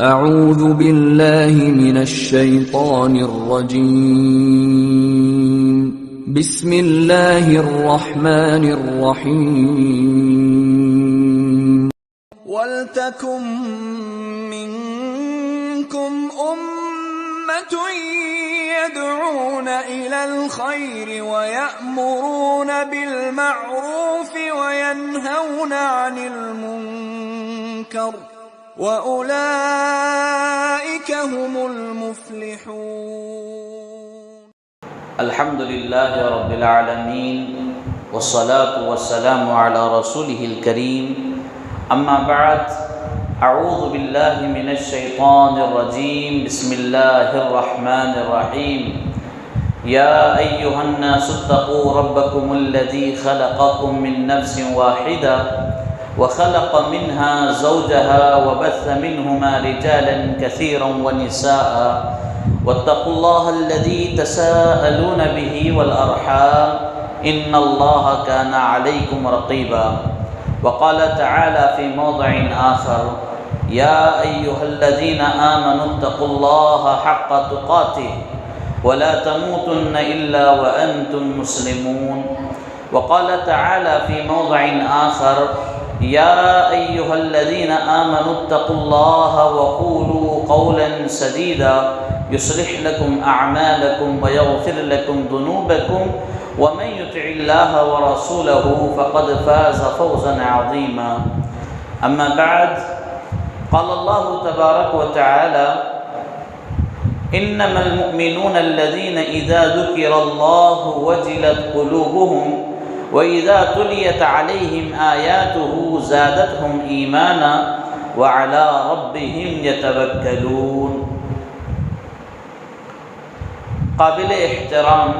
اعوذ باللہ من الشیطان الرجیم بسم اللہ الرحمن الرحیم وَلْتَكُن مِّنكُمْ أُمَّةٌ يَدْعُونَ إِلَى الْخَيْرِ وَيَأْمُرُونَ بِالْمَعْرُوفِ وَيَنْهَوْنَ عَنِ الْمُنكَرِ وَأُولَئِكَ هُمُ الْمُفْلِحُونَ. الحمد للہ رب العالمین والصلاة والسلام علی رسولہ الکریم. اما بعد، اعوذ باللہ من الشیطان الرجیم. بسم اللہ الرحمن الرحیم. یا ایہا الناس اتقوا ربکم الذی خلقکم من نفس واحدہ وخلق منها زوجها وبث منهما رجالا كثيرا ونساء واتقوا الله الذي تساءلون به والأرحام إن الله كان عليكم رقيبا. وقال تعالى في موضع آخر: يا أيها الذين آمنوا اتقوا الله حق تقاته ولا تموتن إلا وأنتم مسلمون. وقال تعالى في موضع آخر: يا أيها الذين آمنوا اتقوا الله وقولوا قولا سديدا يصلح لكم أعمالكم ويغفر لكم ذنوبكم ومن يطع الله ورسوله فقد فاز فوزا عظيما. أما بعد، قال الله تبارك وتعالى: إنما المؤمنون الذين إذا ذكر الله وجلت قلوبهم وَإِذَا تُلِيَتْ عَلَيْهِمْ آيَاتُهُ زَادَتْهُمْ إِيمَانًا وَعَلَى رَبِّهِمْ يَتَوَكَّلُونَ. قابل احترام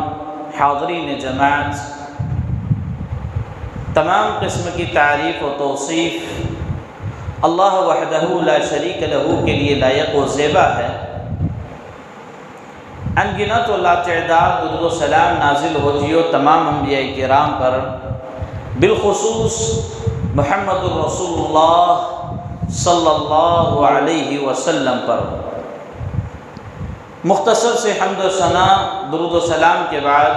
حاضرین جماعت، تمام قسم کی تعریف و توصیف اللہ وحدہ لا شریک لہ کے لیے لائق و زیبا ہے. انگنت و لاتعداد درود و سلام نازل ہو جیو تمام انبیاء کرام پر، بالخصوص محمد الرسول اللہ صلی اللہ علیہ وسلم پر. مختصر سے حمد و ثنا درود و سلام کے بعد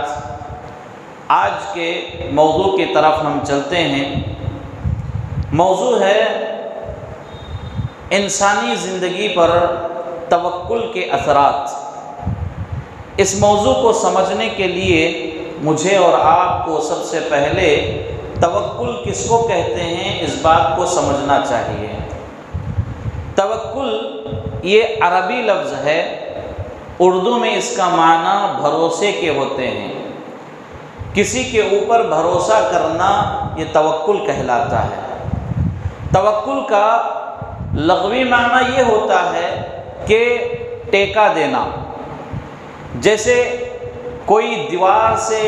آج کے موضوع کی طرف ہم چلتے ہیں. موضوع ہے انسانی زندگی پر توکل کے اثرات. اس موضوع کو سمجھنے کے لیے مجھے اور آپ کو سب سے پہلے توکل کس کو کہتے ہیں اس بات کو سمجھنا چاہیے. توکل یہ عربی لفظ ہے، اردو میں اس کا معنی بھروسے کے ہوتے ہیں. کسی کے اوپر بھروسہ کرنا یہ توکل کہلاتا ہے. توکل کا لغوی معنی یہ ہوتا ہے کہ ٹیکہ دینا. جیسے کوئی دیوار سے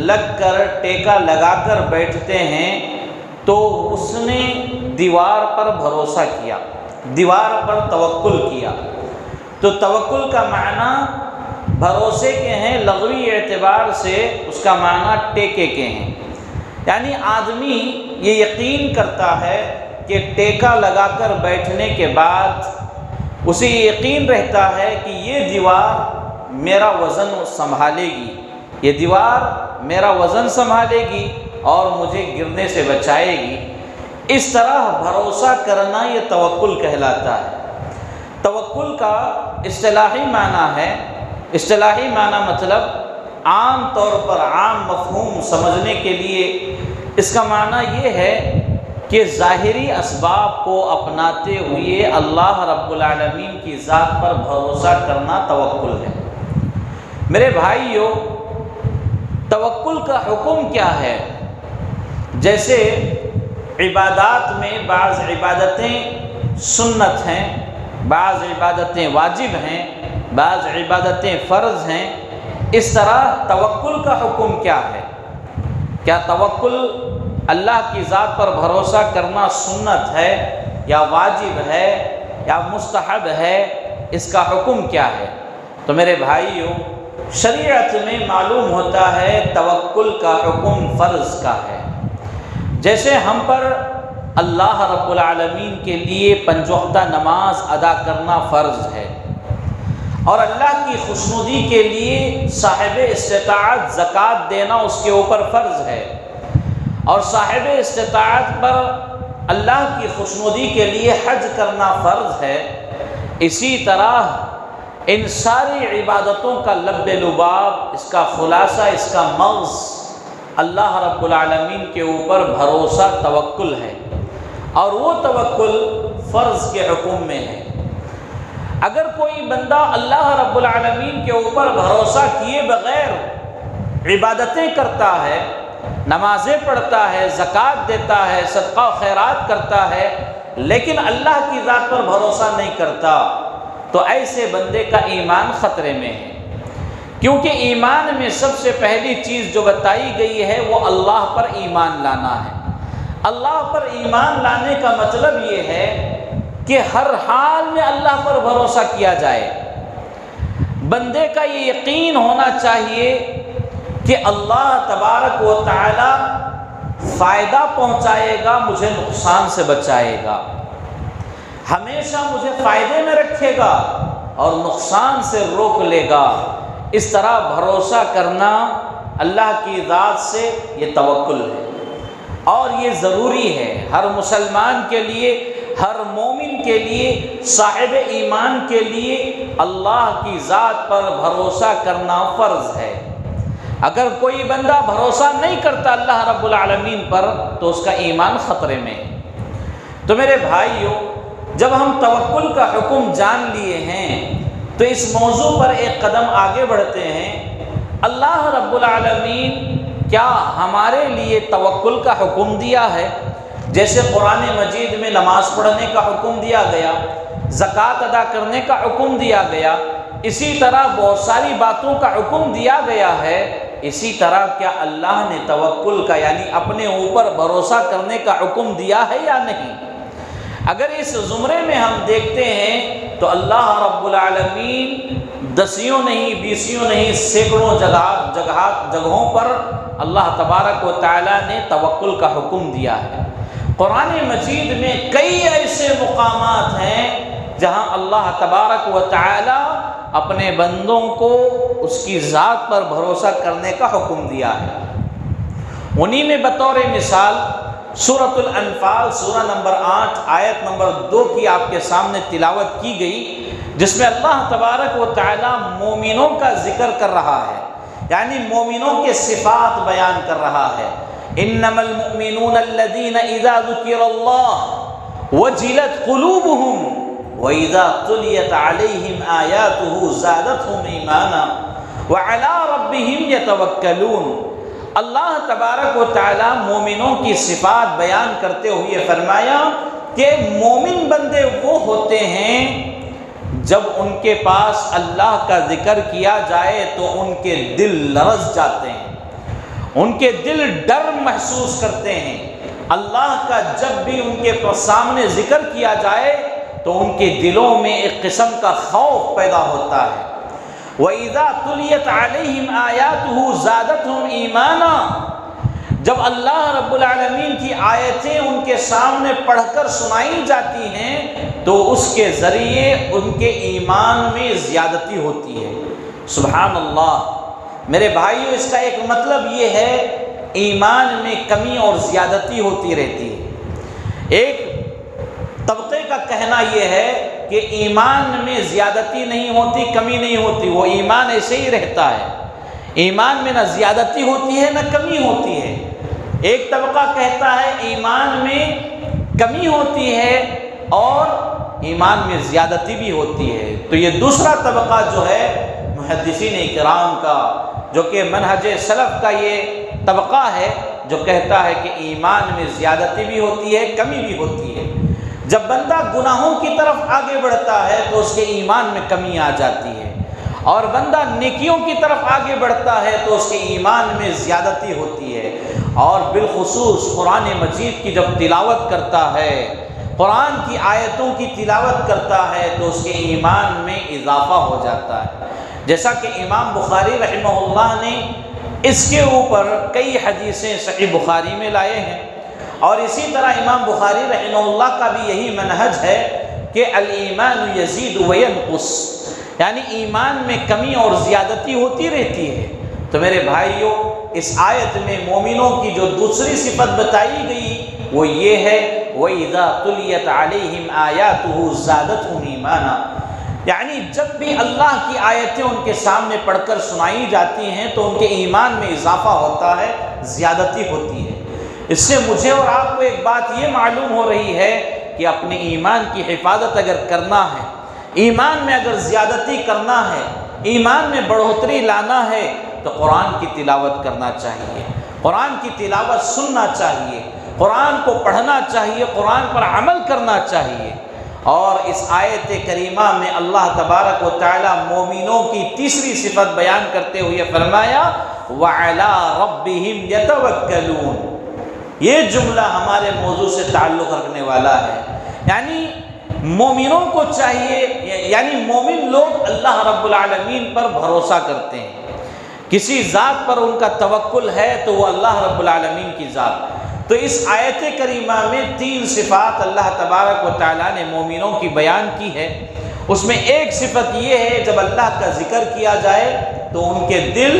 لگ کر ٹیکہ لگا کر بیٹھتے ہیں تو اس نے دیوار پر بھروسہ کیا، دیوار پر توکل کیا. تو توکل کا معنی بھروسے کے ہیں، لغوی اعتبار سے اس کا معنی ٹیکے کے ہیں. یعنی آدمی یہ یقین کرتا ہے کہ ٹیکہ لگا کر بیٹھنے کے بعد اسے یہ یقین رہتا ہے کہ یہ دیوار میرا وزن سنبھالے گی، یہ دیوار میرا وزن سنبھالے گی اور مجھے گرنے سے بچائے گی. اس طرح بھروسہ کرنا یہ توکل کہلاتا ہے. توکل کا اصطلاحی معنی ہے، اصطلاحی معنی مطلب عام طور پر عام مفہوم سمجھنے کے لیے اس کا معنی یہ ہے کہ ظاہری اسباب کو اپناتے ہوئے اللہ رب العالمین کی ذات پر بھروسہ کرنا توکل ہے. میرے بھائیو، توکل کا حکم کیا ہے؟ جیسے عبادات میں بعض عبادتیں سنت ہیں، بعض عبادتیں واجب ہیں، بعض عبادتیں فرض ہیں. اس طرح توکل کا حکم کیا ہے؟ کیا توکل اللہ کی ذات پر بھروسہ کرنا سنت ہے یا واجب ہے یا مستحب ہے؟ اس کا حکم کیا ہے؟ تو میرے بھائیو، شریعت میں معلوم ہوتا ہے توکل کا حکم فرض کا ہے. جیسے ہم پر اللہ رب العالمین کے لیے 5 وقتہ نماز ادا کرنا فرض ہے، اور اللہ کی خوشنودی کے لیے صاحب استطاعت زکوٰۃ دینا اس کے اوپر فرض ہے، اور صاحب استطاعت پر اللہ کی خوشنودی کے لیے حج کرنا فرض ہے۔ اسی طرح ان ساری عبادتوں کا لب لباب، اس کا خلاصہ، اس کا مغز اللہ رب العالمین کے اوپر بھروسہ، توکل ہے، اور وہ توکل فرض کے حکم میں ہے۔ اگر کوئی بندہ اللہ رب العالمین کے اوپر بھروسہ کیے بغیر عبادتیں کرتا ہے، نمازیں پڑھتا ہے، زکوٰۃ دیتا ہے، صدقہ و خیرات کرتا ہے، لیکن اللہ کی ذات پر بھروسہ نہیں کرتا، تو ایسے بندے کا ایمان خطرے میں ہے، کیونکہ ایمان میں سب سے پہلی چیز جو بتائی گئی ہے وہ اللہ پر ایمان لانا ہے۔ اللہ پر ایمان لانے کا مطلب یہ ہے کہ ہر حال میں اللہ پر بھروسہ کیا جائے۔ بندے کا یہ یقین ہونا چاہیے کہ اللہ تبارک و تعالی فائدہ پہنچائے گا، مجھے نقصان سے بچائے گا، ہمیشہ مجھے فائدے میں رکھے گا اور نقصان سے روک لے گا۔ اس طرح بھروسہ کرنا اللہ کی ذات سے یہ توکل ہے، اور یہ ضروری ہے ہر مسلمان کے لیے، ہر مومن کے لیے، صاحب ایمان کے لیے اللہ کی ذات پر بھروسہ کرنا فرض ہے۔ اگر کوئی بندہ بھروسہ نہیں کرتا اللہ رب العالمین پر تو اس کا ایمان خطرے میں ہے۔ تو میرے بھائیوں، جب ہم توکل کا حکم جان لیے ہیں تو اس موضوع پر ایک قدم آگے بڑھتے ہیں۔ اللہ رب العالمین کیا ہمارے لیے توکل کا حکم دیا ہے؟ جیسے قرآن مجید میں نماز پڑھنے کا حکم دیا گیا، زکوٰۃ ادا کرنے کا حکم دیا گیا، اسی طرح بہت ساری باتوں کا حکم دیا گیا ہے، اسی طرح کیا اللہ نے توکل کا یعنی اپنے اوپر بھروسہ کرنے کا حکم دیا ہے یا نہیں؟ اگر اس زمرے میں ہم دیکھتے ہیں تو اللہ رب العالمین 10 نہیں 20 نہیں سینکڑوں جگہوں پر اللہ تبارک و تعالیٰ نے توکل کا حکم دیا ہے۔ قرآن مجید میں کئی ایسے مقامات ہیں جہاں اللہ تبارک و تعالیٰ اپنے بندوں کو اس کی ذات پر بھروسہ کرنے کا حکم دیا ہے۔ انہی میں بطور مثال سورۃ الانفال سورہ نمبر 8 آیت نمبر 2 کی آپ کے سامنے تلاوت کی گئی، جس میں اللہ تبارک و تعالیٰ مومنوں کا ذکر کر رہا ہے، یعنی مومنوں کے صفات بیان کر رہا ہے۔ انما المؤمنون الذين اذا ذكر الله وجلت قلوبهم واذا تليت عليهم آياته زادتهم ایمانا وعلى ربهم يتوکلون۔ اللہ تبارک و تعالیٰ مومنوں کی صفات بیان کرتے ہوئے فرمایا کہ مومن بندے وہ ہوتے ہیں جب ان کے پاس اللہ کا ذکر کیا جائے تو ان کے دل لرز جاتے ہیں، ان کے دل ڈر محسوس کرتے ہیں۔ اللہ کا جب بھی ان کے سامنے ذکر کیا جائے تو ان کے دلوں میں ایک قسم کا خوف پیدا ہوتا ہے۔ وَإِذَا تُلِيَتْ عَلَيْهِمْ آيَاتُهُ زَادَتْهُمْ ایمانا، جب اللہ رب العالمین کی آیتیں ان کے سامنے پڑھ کر سنائی جاتی ہیں تو اس کے ذریعے ان کے ایمان میں زیادتی ہوتی ہے۔ سبحان اللہ۔ میرے بھائیو، اس کا ایک مطلب یہ ہے ایمان میں کمی اور زیادتی ہوتی رہتی ہے۔ ایک طبقے کا کہنا یہ ہے کہ ایمان میں زیادتی نہیں ہوتی، کمی نہیں ہوتی، وہ ایمان ایسے ہی رہتا ہے، ایمان میں نہ زیادتی ہوتی ہے نہ کمی ہوتی ہے۔ ایک طبقہ کہتا ہے ایمان میں کمی ہوتی ہے اور ایمان میں زیادتی بھی ہوتی ہے۔ تو یہ دوسرا طبقہ جو ہے محدثین اکرام کا، جو کہ منہج سلف کا یہ طبقہ ہے، جو کہتا ہے کہ ایمان میں زیادتی بھی ہوتی ہے، کمی بھی ہوتی ہے۔ جب بندہ گناہوں کی طرف آگے بڑھتا ہے تو اس کے ایمان میں کمی آ جاتی ہے، اور بندہ نیکیوں کی طرف آگے بڑھتا ہے تو اس کے ایمان میں زیادتی ہوتی ہے۔ اور بالخصوص قرآن مجید کی جب تلاوت کرتا ہے، قرآن کی آیتوں کی تلاوت کرتا ہے تو اس کے ایمان میں اضافہ ہو جاتا ہے۔ جیسا کہ امام بخاری رحمہ اللہ نے اس کے اوپر کئی حدیثیں صحیح بخاری میں لائے ہیں، اور اسی طرح امام بخاری رحمہ اللہ کا بھی یہی منہج ہے کہ الایمان یزید و ینقص، یعنی ایمان میں کمی اور زیادتی ہوتی رہتی ہے۔ تو میرے بھائیوں، اس آیت میں مومنوں کی جو دوسری صفت بتائی گئی وہ یہ ہے وَإِذَا تُلِيَتْ عَلَيْهِمْ آيَاتُهُ زَادَتْهُمْ ایمانا، یعنی جب بھی اللہ کی آیتیں ان کے سامنے پڑھ کر سنائی جاتی ہیں تو ان کے ایمان میں اضافہ ہوتا ہے، زیادتی ہوتی ہے۔ اس سے مجھے اور آپ کو ایک بات یہ معلوم ہو رہی ہے کہ اپنے ایمان کی حفاظت اگر کرنا ہے، ایمان میں اگر زیادتی کرنا ہے، ایمان میں بڑھوتری لانا ہے تو قرآن کی تلاوت کرنا چاہیے، قرآن کی تلاوت سننا چاہیے، قرآن کو پڑھنا چاہیے، قرآن پر عمل کرنا چاہیے۔ اور اس آیت کریمہ میں اللہ تبارک و تعالی مومنوں کی تیسری صفت بیان کرتے ہوئے فرمایا وَعَلَىٰ رَبِّهِمْ يَتَوَكَّلُونَ، یہ جملہ ہمارے موضوع سے تعلق رکھنے والا ہے۔ یعنی مومنوں کو چاہیے، یعنی مومن لوگ اللہ رب العالمین پر بھروسہ کرتے ہیں، کسی ذات پر ان کا توکل ہے تو وہ اللہ رب العالمین کی ذات۔ تو اس آیت کریمہ میں 3 صفات اللہ تبارک و تعالیٰ نے مومنوں کی بیان کی ہے۔ اس میں ایک صفت یہ ہے جب اللہ کا ذکر کیا جائے تو ان کے دل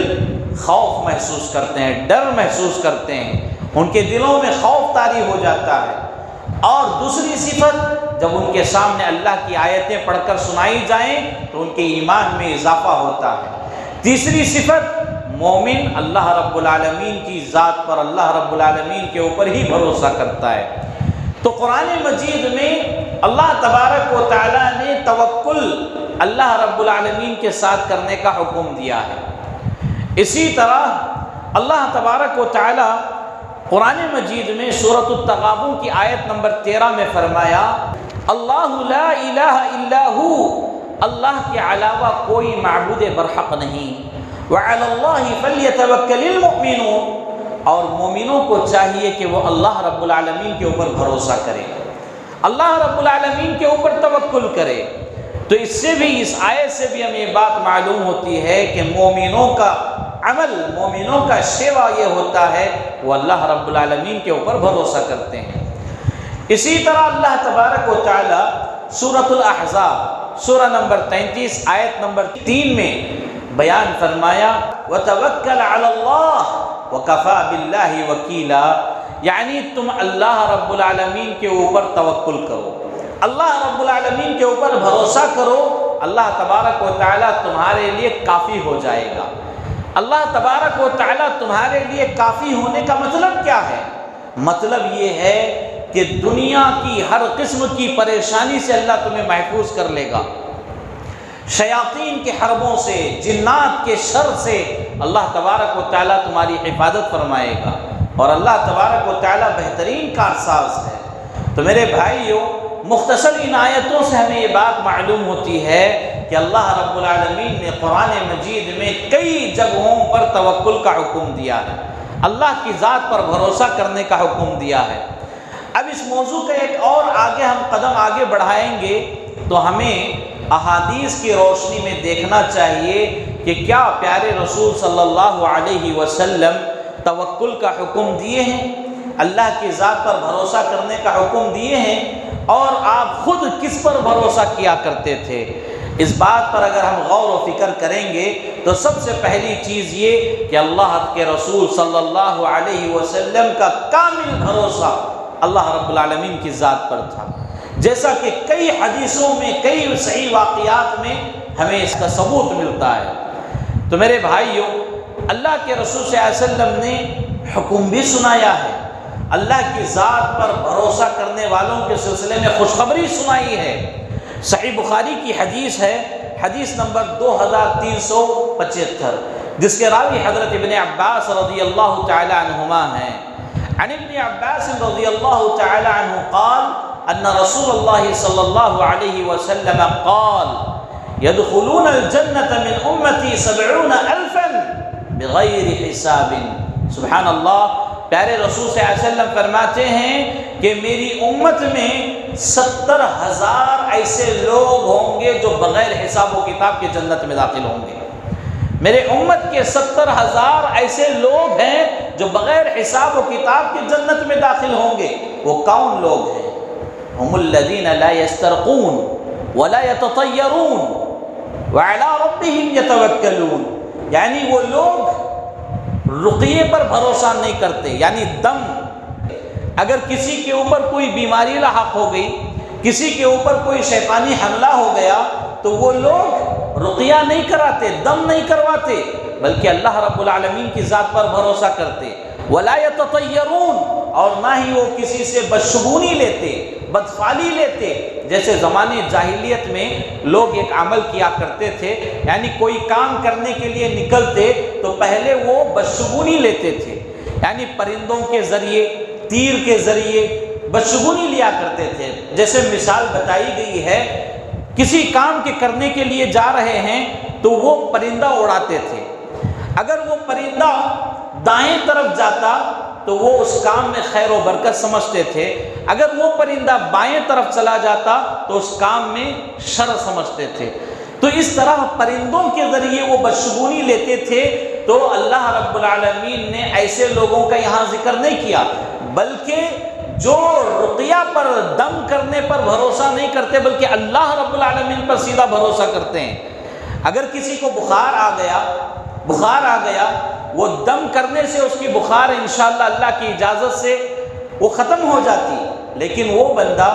خوف محسوس کرتے ہیں، ڈر محسوس کرتے ہیں، ان کے دلوں میں خوف طاری ہو جاتا ہے۔ اور دوسری صفت جب ان کے سامنے اللہ کی آیتیں پڑھ کر سنائی جائیں تو ان کے ایمان میں اضافہ ہوتا ہے۔ تیسری صفت مومن اللہ رب العالمین کی ذات پر، اللہ رب العالمین کے اوپر ہی بھروسہ کرتا ہے۔ تو قرآن مجید میں اللہ تبارک و تعالیٰ نے توکل اللہ رب العالمین کے ساتھ کرنے کا حکم دیا ہے۔ اسی طرح اللہ تبارک و تعالیٰ قرآن مجید میں سورۃ التغابن کی آیت نمبر 13 میں فرمایا اللہ لا الہ الا ہو، اللہ کے علاوہ کوئی معبود برحق نہیں، وعلی اللہ فلیتوکل المؤمنون، اور مومنوں کو چاہیے کہ وہ اللہ رب العالمین کے اوپر بھروسہ کرے، اللہ رب العالمین کے اوپر توکل کرے۔ تو اس سے بھی، اس آیت سے بھی ہمیں یہ بات معلوم ہوتی ہے کہ مومنوں کا عمل، مومنوں کا شیوا یہ ہوتا ہے وہ اللہ رب العالمین کے اوپر بھروسہ کرتے ہیں۔ اسی طرح اللہ تبارک و تعالی سورۃ الاحزاب سورہ نمبر 33 آیت نمبر 3 میں بیان فرمایا وَتَوَكَّلْ عَلَى اللَّهِ وَكَفَى بِاللَّهِ وَكِيلًا، یعنی تم اللہ رب العالمین کے اوپر توکل کرو، اللہ رب العالمین کے اوپر بھروسہ کرو، اللہ تبارک و تعالیٰ تمہارے لیے کافی ہو جائے گا۔ اللہ تبارک و تعالیٰ تمہارے لیے کافی ہونے کا مطلب کیا ہے؟ مطلب یہ ہے کہ دنیا کی ہر قسم کی پریشانی سے اللہ تمہیں محفوظ کر لے گا، شیاطین کے حربوں سے، جنات کے شر سے اللہ تبارک و تعالیٰ تمہاری حفاظت فرمائے گا، اور اللہ تبارک و تعالیٰ بہترین کارساز ہے۔ تو میرے بھائیوں، مختصر ان آیتوں سے ہمیں یہ بات معلوم ہوتی ہے کہ اللہ رب العالمین نے قرآن مجید میں کئی جگہوں پر توکل کا حکم دیا ہے، اللہ کی ذات پر بھروسہ کرنے کا حکم دیا ہے۔ اب اس موضوع کا ایک اور ہم قدم آگے بڑھائیں گے تو ہمیں احادیث کی روشنی میں دیکھنا چاہیے کہ کیا پیارے رسول صلی اللہ علیہ وسلم توکل کا حکم دیے ہیں، اللہ کی ذات پر بھروسہ کرنے کا حکم دیے ہیں، اور آپ خود کس پر بھروسہ کیا کرتے تھے؟ اس بات پر اگر ہم غور و فکر کریں گے تو سب سے پہلی چیز یہ کہ اللہ کے رسول صلی اللہ علیہ وسلم کا کامل بھروسہ اللہ رب العالمین کی ذات پر تھا، جیسا کہ کئی حدیثوں میں، کئی صحیح واقعات میں ہمیں اس کا ثبوت ملتا ہے۔ تو میرے بھائیوں، اللہ کے رسول صلی اللہ علیہ وسلم نے حکم بھی سنایا ہے، اللہ کی ذات پر بھروسہ کرنے والوں کے سلسلے میں خوشخبری سنائی ہے۔ صحیح بخاری کی حدیث ہے، حدیث نمبر 2375، جس کے راوی حضرت ابن عباس رضی اللہ تعالی عنہما ہیں۔ عن ابن عباس رضی اللہ تعالی عنہ قال ان رسول اللہ صلی اللہ علیہ وسلم قال يدخلون الجنة من امتی 70,000 بغیر حساب۔ سبحان اللہ، پیارے رسول صلی اللہ علیہ وسلم فرماتے ہیں کہ میری امت میں 70,000 ایسے لوگ ہوں گے جو بغیر حساب و کتاب کے جنت میں داخل ہوں گے۔ میرے امت کے 70,000 ایسے لوگ ہیں جو بغیر حساب و کتاب کے جنت میں داخل ہوں گے۔ وہ کون لوگ ہیں؟ ہم الذین لا یسترقون ولا یتطیرون وعلی ربہم یتوکلون، یعنی وہ لوگ رقیے پر بھروسہ نہیں کرتے، یعنی دم، اگر کسی کے اوپر کوئی بیماری لاحق ہو گئی، کسی کے اوپر کوئی شیطانی حملہ ہو گیا، تو وہ لوگ رقیہ نہیں کراتے، دم نہیں کرواتے، بلکہ اللہ رب العالمین کی ذات پر بھروسہ کرتے۔ ولا یتطیرون، اور نہ ہی وہ کسی سے بدشگونی لیتے، بدفعلی لیتے۔ جیسے زمانے جاہلیت میں لوگ ایک عمل کیا کرتے تھے، یعنی کوئی کام کرنے کے لیے نکلتے تو پہلے وہ بدشگونی لیتے تھے، یعنی پرندوں کے ذریعے، تیر کے ذریعے بدشگونی لیا کرتے تھے۔ جیسے مثال بتائی گئی ہے، کسی کام کے کرنے کے لیے جا رہے ہیں تو وہ پرندہ اڑاتے تھے، اگر وہ پرندہ دائیں طرف جاتا تو وہ اس کام میں خیر و برکت سمجھتے تھے، اگر وہ پرندہ بائیں طرف چلا جاتا تو اس کام میں شر سمجھتے تھے۔ تو اس طرح پرندوں کے ذریعے وہ بدشگونی لیتے تھے۔ تو اللہ رب العالمین نے ایسے لوگوں کا یہاں ذکر نہیں کیا، بلکہ جو رقیہ پر، دم کرنے پر بھروسہ نہیں کرتے، بلکہ اللہ رب العالمین پر سیدھا بھروسہ کرتے ہیں۔ اگر کسی کو بخار آ گیا، وہ دم کرنے سے اس کی بخار انشاءاللہ اللہ کی اجازت سے وہ ختم ہو جاتی، لیکن وہ بندہ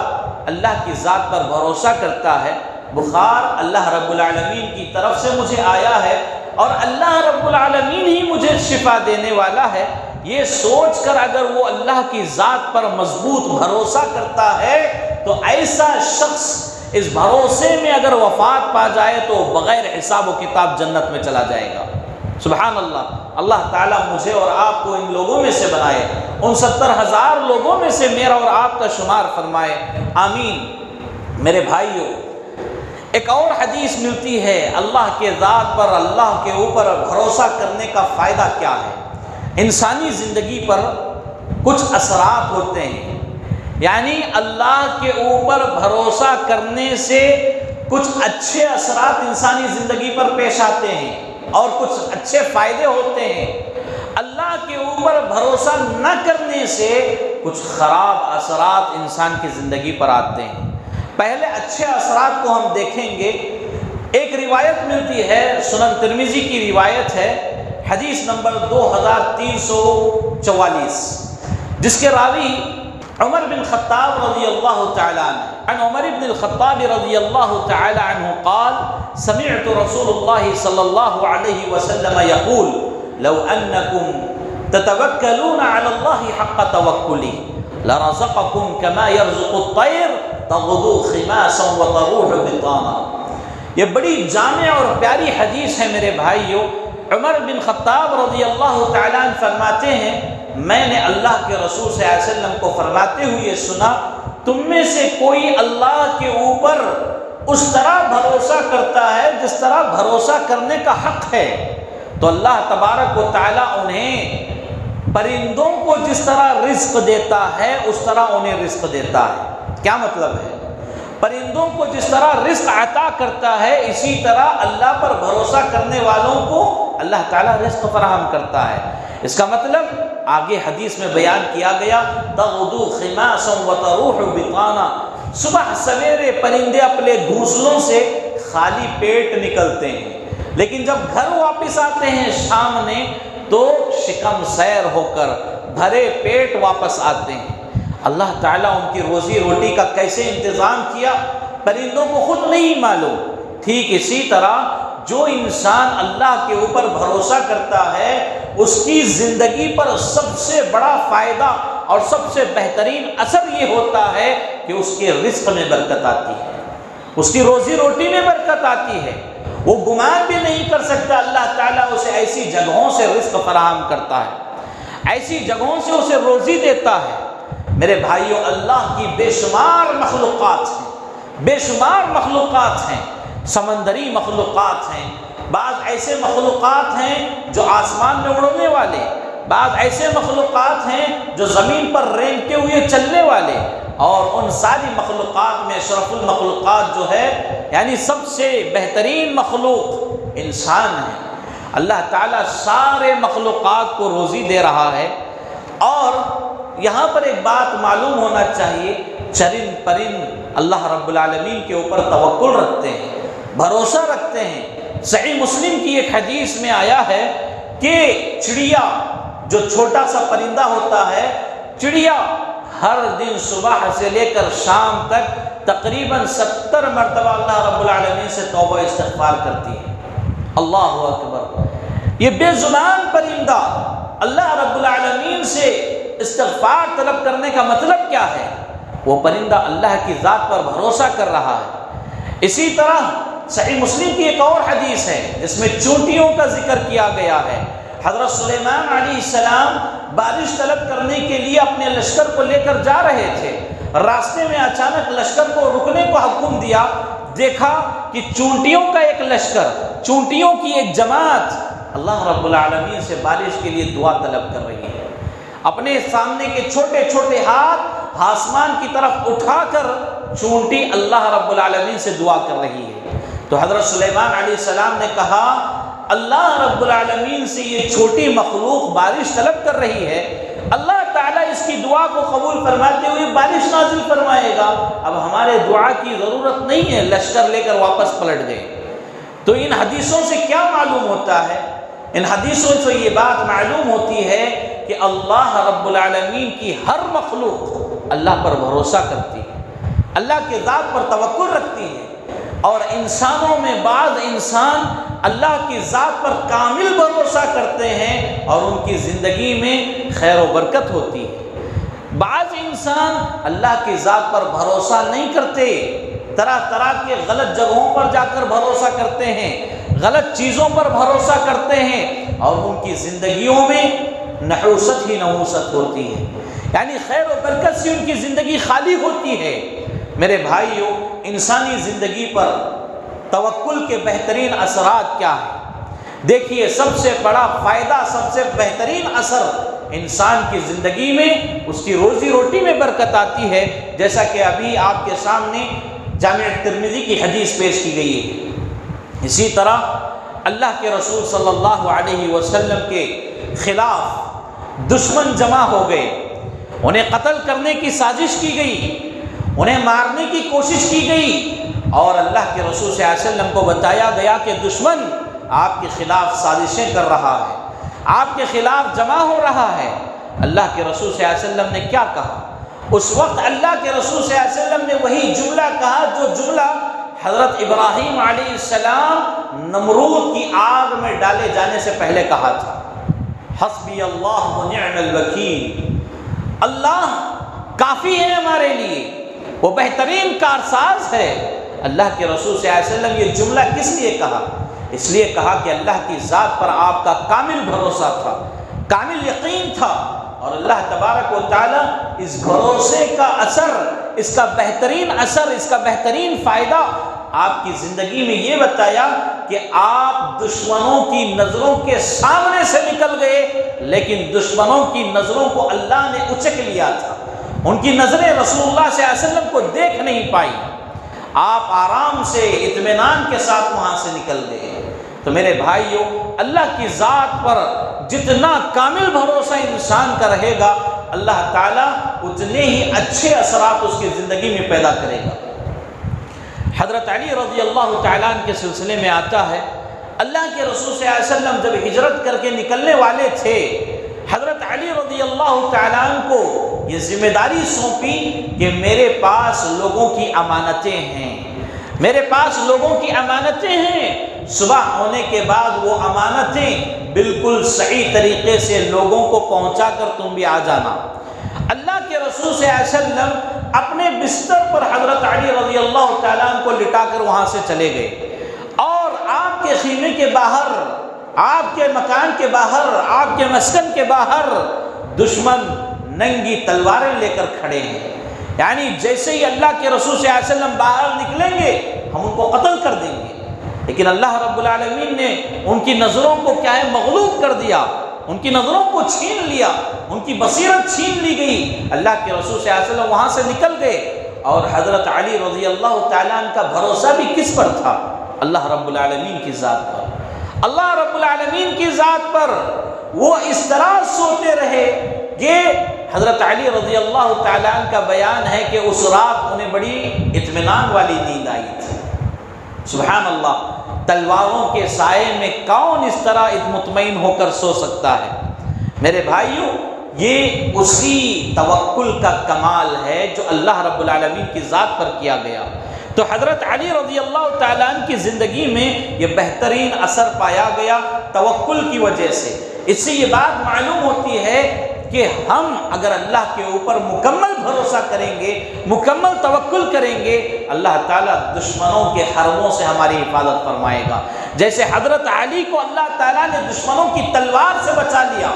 اللہ کی ذات پر بھروسہ کرتا ہے، بخار اللہ رب العالمین کی طرف سے مجھے آیا ہے اور اللہ رب العالمین ہی مجھے شفا دینے والا ہے، یہ سوچ کر اگر وہ اللہ کی ذات پر مضبوط بھروسہ کرتا ہے تو ایسا شخص اس بھروسے میں اگر وفات پا جائے تو بغیر حساب و کتاب جنت میں چلا جائے گا۔ سبحان اللہ، اللہ تعالیٰ مجھے اور آپ کو ان لوگوں میں سے بنائے، ان 70,000 لوگوں میں سے میرا اور آپ کا شمار فرمائے، آمین۔ میرے بھائیوں، ایک اور حدیث ملتی ہے، اللہ کے ذات پر، اللہ کے اوپر بھروسہ کرنے کا فائدہ کیا ہے۔ انسانی زندگی پر کچھ اثرات ہوتے ہیں، یعنی اللہ کے اوپر بھروسہ کرنے سے کچھ اچھے اثرات انسانی زندگی پر پیش آتے ہیں اور کچھ اچھے فائدے ہوتے ہیں۔ اللہ کے اوپر بھروسہ نہ کرنے سے کچھ خراب اثرات انسان کی زندگی پر آتے ہیں۔ پہلے اچھے اثرات کو ہم دیکھیں گے۔ ایک روایت ملتی ہے، سنن ترمذی کی روایت ہے، حدیث نمبر 2344، جس کے راوی عمر بن خطاب رضی اللہ تعالی عنہ، عن عمر بن الخطاب رضی اللہ تعالی عنہ قال سمعت رسول اللہ صلی اللہ علیہ وسلم يقول لو انکم تتوکلون علی اللہ حق توکلہ لرزقکم کما یرزق الطیر تغدو خماسا وتروح بطانا۔ یہ بڑی جامع اور پیاری حدیث ہے میرے بھائیوں۔ عمر بن خطاب رضی اللہ تعالیٰ عنہ فرماتے ہیں، میں نے اللہ کے رسول صلی اللہ علیہ وسلم کو فرماتے ہوئے سنا، تم میں سے کوئی اللہ کے اوپر اس طرح بھروسہ کرتا ہے جس طرح بھروسہ کرنے کا حق ہے، تو اللہ تبارک و تعالیٰ انہیں پرندوں کو جس طرح رزق دیتا ہے اس طرح انہیں رزق دیتا ہے۔ کیا مطلب ہے؟ پرندوں کو جس طرح رزق عطا کرتا ہے، اسی طرح اللہ پر بھروسہ کرنے والوں کو اللہ تعالیٰ رزق فراہم کرتا ہے۔ اس کا مطلب آگے حدیث میں بیان کیا گیا، تغدو خماسا وتروح بطانا، صبح سویرے پرندے اپنے گھونسلوں سے خالی پیٹ نکلتے ہیں، لیکن جب گھر واپس آتے ہیں شام نے تو شکم سیر ہو کر بھرے پیٹ واپس آتے ہیں۔ اللہ تعالیٰ ان کی روزی روٹی کا کیسے انتظام کیا پرندوں کو خود نہیں معلوم۔ ٹھیک اسی طرح جو انسان اللہ کے اوپر بھروسہ کرتا ہے اس کی زندگی پر سب سے بڑا فائدہ اور سب سے بہترین اثر یہ ہوتا ہے کہ اس کے رزق میں برکت آتی ہے، اس کی روزی روٹی میں برکت آتی ہے۔ وہ گمان بھی نہیں کر سکتا اللہ تعالیٰ اسے ایسی جگہوں سے رزق فراہم کرتا ہے، ایسی جگہوں سے اسے روزی دیتا ہے۔ میرے بھائیوں، اللہ کی بے شمار مخلوقات ہیں، بے شمار مخلوقات ہیں، سمندری مخلوقات ہیں، بعض ایسے مخلوقات ہیں جو آسمان میں اڑنے والے، بعض ایسے مخلوقات ہیں جو زمین پر رینگتے ہوئے چلنے والے، اور ان ساری مخلوقات میں اشرف المخلوقات جو ہے، یعنی سب سے بہترین مخلوق انسان ہے۔ اللہ تعالیٰ سارے مخلوقات کو روزی دے رہا ہے، اور یہاں پر ایک بات معلوم ہونا چاہیے، چرند پرند اللہ رب العالمین کے اوپر توکل رکھتے ہیں، بھروسہ رکھتے ہیں۔ صحیح مسلم کی ایک حدیث میں آیا ہے کہ چڑیا، جو چھوٹا سا پرندہ ہوتا ہے، چڑیا ہر دن صبح سے لے کر شام تک تقریباً 70 مرتبہ اللہ رب العالمین سے توبہ استغفار کرتی ہے۔ اللہ اکبر! یہ بے زبان پرندہ اللہ رب العالمین سے استغفار طلب کرنے کا مطلب کیا ہے؟ وہ پرندہ اللہ کی ذات پر بھروسہ کر رہا ہے۔ اسی طرح صحیح مسلم کی ایک اور حدیث ہے جس میں چونٹیوں کا ذکر کیا گیا ہے۔ حضرت سلیمان علیہ السلام بارش طلب کرنے کے لیے اپنے لشکر کو لے کر جا رہے تھے، راستے میں اچانک لشکر کو رکنے کو حکم دیا، دیکھا کہ چونٹیوں کا ایک لشکر، چونٹیوں کی ایک جماعت اللہ رب العالمین سے بارش کے لیے دعا طلب کر رہی ہے، اپنے سامنے کے چھوٹے چھوٹے ہاتھ آسمان کی طرف اٹھا کر چونٹی اللہ رب العالمین سے دعا کر رہی ہے۔ تو حضرت سلیمان علیہ السلام نے کہا، اللہ رب العالمین سے یہ چھوٹی مخلوق بارش طلب کر رہی ہے، اللہ تعالیٰ اس کی دعا کو قبول فرماتے ہوئے بارش نازل فرمائے گا، اب ہمارے دعا کی ضرورت نہیں ہے۔ لشکر لے کر واپس پلٹ گئے۔ تو ان حدیثوں سے کیا معلوم ہوتا ہے؟ ان حدیثوں سے یہ بات معلوم ہوتی ہے کہ اللہ رب العالمین کی ہر مخلوق اللہ پر بھروسہ کرتی ہے، اللہ کے ذات پر توکل رکھتی ہے، اور انسانوں میں بعض انسان اللہ کی ذات پر کامل بھروسہ کرتے ہیں اور ان کی زندگی میں خیر و برکت ہوتی ہے۔ بعض انسان اللہ کی ذات پر بھروسہ نہیں کرتے، طرح طرح کے غلط جگہوں پر جا کر بھروسہ کرتے ہیں، غلط چیزوں پر بھروسہ کرتے ہیں، اور ان کی زندگیوں میں نحوست ہی نحوست ہوتی ہے، یعنی خیر و برکت سے ان کی زندگی خالی ہوتی ہے۔ میرے بھائیو، انسانی زندگی پر توکل کے بہترین اثرات کیا ہیں؟ دیکھیے، سب سے بڑا فائدہ، سب سے بہترین اثر انسان کی زندگی میں اس کی روزی روٹی میں برکت آتی ہے، جیسا کہ ابھی آپ کے سامنے جامع ترمذی کی حدیث پیش کی گئی ہے۔ اسی طرح اللہ کے رسول صلی اللہ علیہ وسلم کے خلاف دشمن جمع ہو گئے، انہیں قتل کرنے کی سازش کی گئی، انہیں مارنے کی کوشش کی گئی، اور اللہ کے رسول صلی اللہ علیہ وسلم کو بتایا گیا کہ دشمن آپ کے خلاف سازشیں کر رہا ہے، آپ کے خلاف جمع ہو رہا ہے۔ اللہ کے رسول صلی اللہ علیہ وسلم نے کیا کہا؟ اس وقت اللہ کے رسول صلی اللہ علیہ وسلم نے وہی جملہ کہا جو جملہ حضرت ابراہیم علیہ السلام نمرود کی آگ میں ڈالے جانے سے پہلے کہا تھا، حسبی اللہ و نعم الوکیل، اللہ کافی ہے ہمارے لیے، وہ بہترین کارساز ہے۔ اللہ کے رسول صلی اللہ علیہ وسلم یہ جملہ کس لیے کہا؟ اس لیے کہا کہ اللہ کی ذات پر آپ کا کامل بھروسہ تھا، کامل یقین تھا، اور اللہ تبارک و تعالیٰ اس بھروسے کا اثر، اس کا بہترین اثر، اس کا بہترین فائدہ آپ کی زندگی میں یہ بتایا کہ آپ دشمنوں کی نظروں کے سامنے سے نکل گئے، لیکن دشمنوں کی نظروں کو اللہ نے اچک لیا تھا، ان کی نظریں رسول اللہ صلی اللہ علیہ وسلم کو دیکھ نہیں پائی، آپ آرام سے اطمینان کے ساتھ وہاں سے نکل گئے۔ تو میرے بھائیو، اللہ کی ذات پر جتنا کامل بھروسہ انسان کا رہے گا، اللہ تعالیٰ اتنے ہی اچھے اثرات اس کی زندگی میں پیدا کرے گا۔ حضرت علی رضی اللہ تعالیٰ عنہ کے سلسلے میں آتا ہے، اللہ کے رسول صلی اللہ علیہ وسلم جب ہجرت کر کے نکلنے والے تھے، حضرت علی رضی اللہ تعالیٰ عنہ کو یہ ذمہ داری سونپی کہ میرے پاس لوگوں کی امانتیں ہیں، میرے پاس لوگوں کی امانتیں ہیں، صبح ہونے کے بعد وہ امانتیں بالکل صحیح طریقے سے لوگوں کو پہنچا کر تم بھی آ جانا۔ اللہ کے رسول صلی اللہ علیہ وسلم اپنے بستر پر حضرت علی رضی اللہ تعالیٰ عنہ کو لٹا کر وہاں سے چلے گئے، اور آپ کے خیمے کے باہر، آپ کے مکان کے باہر، آپ کے مسکن کے باہر دشمن ننگی تلواریں لے کر کھڑے ہیں، یعنی جیسے ہی اللہ کے رسول صلی اللہ علیہ وسلم باہر نکلیں گے ہم ان کو قتل کر دیں گے، لیکن اللہ رب العالمین نے ان کی نظروں کو کیا ہے مغلوب کر دیا، ان کی نظروں کو چھین لیا، ان کی بصیرت چھین لی گئی۔ اللہ کے رسول صلی اللہ علیہ وسلم وہاں سے نکل گئے، اور حضرت علی رضی اللہ تعالیٰ عنہ کا بھروسہ بھی کس پر تھا؟ اللہ رب العالمین کی ذات پر۔ اللہ رب العالمین کی ذات پر وہ اس طرح سوتے رہے کہ حضرت علی رضی اللہ تعالیٰ عنہ کا بیان ہے کہ اس رات انہیں بڑی اطمینان والی نیند آئی تھی۔ سبحان اللہ، تلواروں کے سائے میں کون اس طرح مطمئن ہو کر سو سکتا ہے؟ میرے بھائیوں، یہ اسی توکل کا کمال ہے جو اللہ رب العالمین کی ذات پر کیا گیا۔ تو حضرت علی رضی اللہ تعالیٰ عنہ کی زندگی میں یہ بہترین اثر پایا گیا توکل کی وجہ سے۔ اس سے یہ بات معلوم ہوتی ہے کہ ہم اگر اللہ کے اوپر مکمل بھروسہ کریں گے، مکمل توکل کریں گے، اللہ تعالیٰ دشمنوں کے حربوں سے ہماری حفاظت فرمائے گا۔ جیسے حضرت علی کو اللہ تعالیٰ نے دشمنوں کی تلوار سے بچا لیا،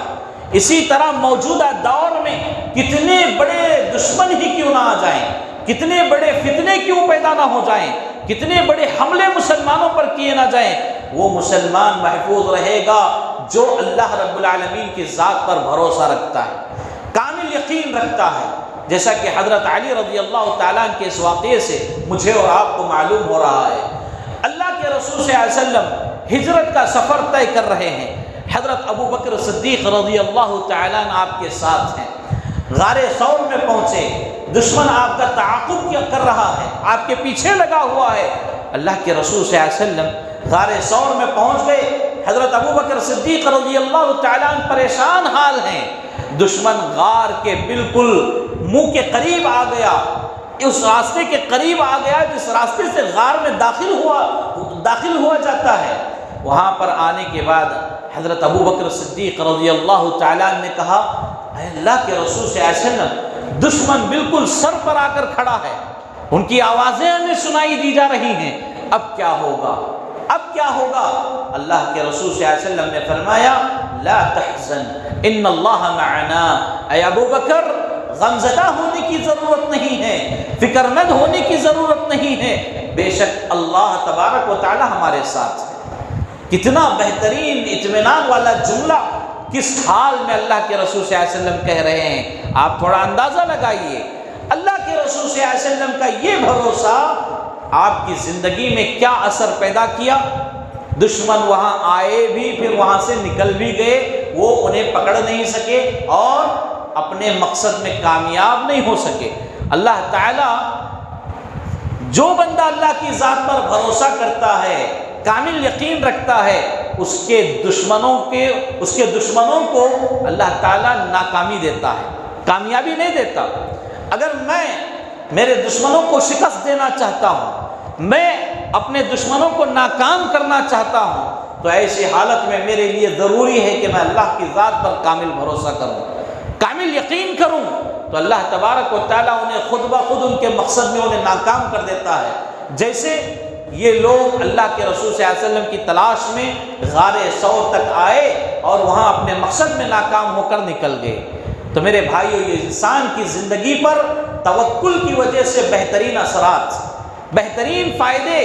اسی طرح موجودہ دور میں کتنے بڑے دشمن ہی کیوں نہ آ جائیں، کتنے بڑے فتنے کیوں پیدا نہ ہو جائیں، کتنے بڑے حملے مسلمانوں پر کیے نہ جائیں، وہ مسلمان محفوظ رہے گا جو اللہ رب العالمین کی ذات پر بھروسہ رکھتا ہے، کامل یقین رکھتا ہے۔ جیسا کہ حضرت علی رضی اللہ تعالیٰ عنہ کے اس واقعے سے مجھے اور آپ کو معلوم ہو رہا ہے، اللہ کے رسول صلی اللہ علیہ وسلم ہجرت کا سفر طے کر رہے ہیں، حضرت ابو بکر صدیق رضی اللہ تعالیٰ عنہ آپ کے ساتھ ہیں، غار ثور میں پہنچے، دشمن آپ کا تعاقب کر رہا ہے، آپ کے پیچھے لگا ہوا ہے۔ اللہ کے رسول صلی اللہ علیہ وسلم غار ثور میں پہنچ گئے، حضرت ابو بکر صدیق رضی اللہ تعالیٰ عنہ پریشان حال ہیں، دشمن غار کے بالکل منہ کے قریب آ گیا، اس راستے کے قریب آ گیا جس راستے سے غار میں داخل ہوا جاتا ہے۔ وہاں پر آنے کے بعد حضرت ابو بکر صدیق رضی اللہ تعالیٰ عنہ نے کہا، اے اللہ کے رسول صلی اللہ علیہ وسلم، دشمن بالکل سر پر آ کر کھڑا ہے، ان کی آوازیں ہمیں سنائی دی جا رہی ہیں، اب کیا ہوگا؟ اب کیا ہوگا؟ اللہ کے رسول صلی اللہ علیہ وسلم نے فرمایا، لا تحزن ان اللہ معنا، اے ابو بکر غمزدہ ہونے کی ضرورت نہیں ہے، فکر مند ہونے کی ضرورت نہیں ہے، بے شک اللہ تبارک و تعالی ہمارے ساتھ ہے۔ کتنا بہترین اطمینان والا جملہ کس حال میں اللہ کے رسول صلی اللہ علیہ وسلم کہہ رہے ہیں، آپ تھوڑا اندازہ لگائیے۔ اللہ کے رسول صلی اللہ علیہ وسلم کا یہ بھروسہ آپ کی زندگی میں کیا اثر پیدا کیا؟ دشمن وہاں آئے بھی، پھر وہاں سے نکل بھی گئے، وہ انہیں پکڑ نہیں سکے اور اپنے مقصد میں کامیاب نہیں ہو سکے۔ اللہ تعالیٰ جو بندہ اللہ کی ذات پر بھروسہ کرتا ہے، کامل یقین رکھتا ہے، اس کے دشمنوں کو اللہ تعالیٰ ناکامی دیتا ہے، کامیابی نہیں دیتا۔ اگر میں میرے دشمنوں کو شکست دینا چاہتا ہوں، میں اپنے دشمنوں کو ناکام کرنا چاہتا ہوں، تو ایسی حالت میں میرے لیے ضروری ہے کہ میں اللہ کی ذات پر کامل بھروسہ کروں، کامل یقین کروں، تو اللہ تبارک و تعالیٰ انہیں خود بخود ان کے مقصد میں انہیں ناکام کر دیتا ہے۔ جیسے یہ لوگ اللہ کے رسول صلی اللہ علیہ وسلم کی تلاش میں غار ثور تک آئے اور وہاں اپنے مقصد میں ناکام ہو کر نکل گئے۔ تو میرے بھائیو، یہ انسان کی زندگی پر توکل کی وجہ سے بہترین اثرات، بہترین فائدے،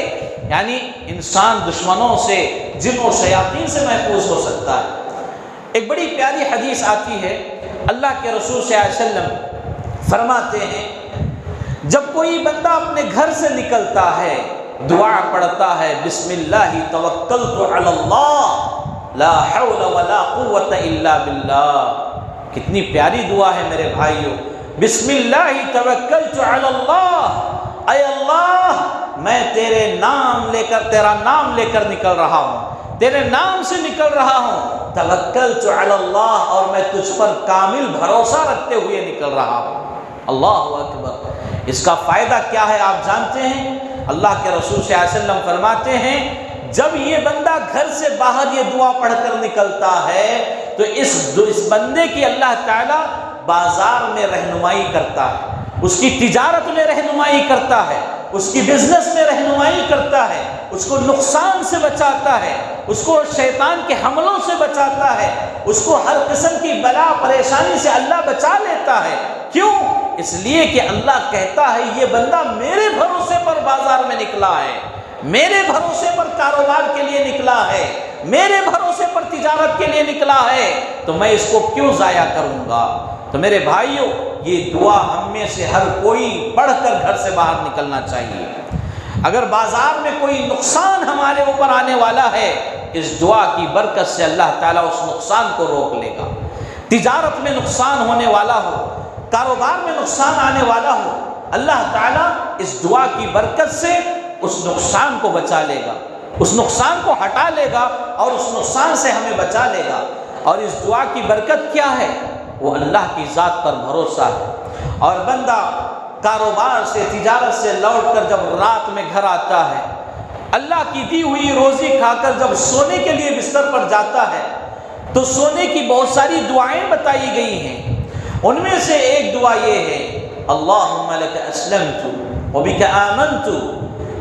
یعنی انسان دشمنوں سے، جن و شیاطین سے محفوظ ہو سکتا ہے۔ ایک بڑی پیاری حدیث آتی ہے، اللہ کے رسول صلی اللہ علیہ وسلم فرماتے ہیں، جب کوئی بندہ اپنے گھر سے نکلتا ہے، دعا پڑھتا ہے، بسم اللہ توکلت علی اللہ لا حول ولا قوت الا باللہ۔ کتنی پیاری دعا ہے میرے بھائیو، بسم اللہ توکلت علی اللہ، اے اللہ میں تیرا نام لے کر نکل رہا ہوں، تیرے نام سے نکل رہا ہوں، توکلت علی اللہ، اور میں تجھ پر کامل بھروسہ رکھتے ہوئے نکل رہا ہوں۔ اللہ اکبر۔ اس کا فائدہ کیا ہے آپ جانتے ہیں؟ اللہ کے رسول صلی اللہ علیہ وسلم فرماتے ہیں، جب یہ بندہ گھر سے باہر یہ دعا پڑھ کر نکلتا ہے تو اس بندے کی اللہ تعالیٰ بازار میں رہنمائی کرتا ہے، اس کی تجارت میں رہنمائی کرتا ہے، اس کی بزنس میں رہنمائی کرتا ہے، اس کو نقصان سے بچاتا ہے، اس کو شیطان کے حملوں سے بچاتا ہے، اس کو ہر قسم کی بلا پریشانی سے اللہ بچا لیتا ہے۔ کیوں؟ اس لیے کہ اللہ کہتا ہے یہ بندہ میرے بھروسے پر بازار میں نکلا ہے، میرے بھروسے پر کاروبار کے لیے نکلا ہے، میرے بھروسے پر تجارت کے لیے نکلا ہے، تو میں اس کو کیوں ضائع کروں گا؟ تو میرے بھائیوں، یہ دعا ہم میں سے ہر کوئی پڑھ کر گھر سے باہر نکلنا چاہیے۔ اگر بازار میں کوئی نقصان ہمارے اوپر آنے والا ہے، اس دعا کی برکت سے اللہ تعالیٰ اس نقصان کو روک لے گا۔ تجارت میں نقصان ہونے والا ہو، کاروبار میں نقصان آنے والا ہو، اللہ تعالیٰ اس دعا کی برکت سے اس نقصان کو بچا لے گا، اس نقصان کو ہٹا لے گا اور اس نقصان سے ہمیں بچا لے گا۔ اور اس دعا کی برکت کیا ہے؟ وہ اللہ کی ذات پر بھروسہ ہے۔ اور بندہ کاروبار سے، تجارت سے لوٹ کر جب رات میں گھر آتا ہے، اللہ کی دی ہوئی روزی کھا کر جب سونے کے لیے بستر پر جاتا ہے، تو سونے کی بہت ساری دعائیں بتائی گئی ہیں۔ ان میں سے ایک دعا یہ ہے، اللہم لک اسلمت وبک آمنت،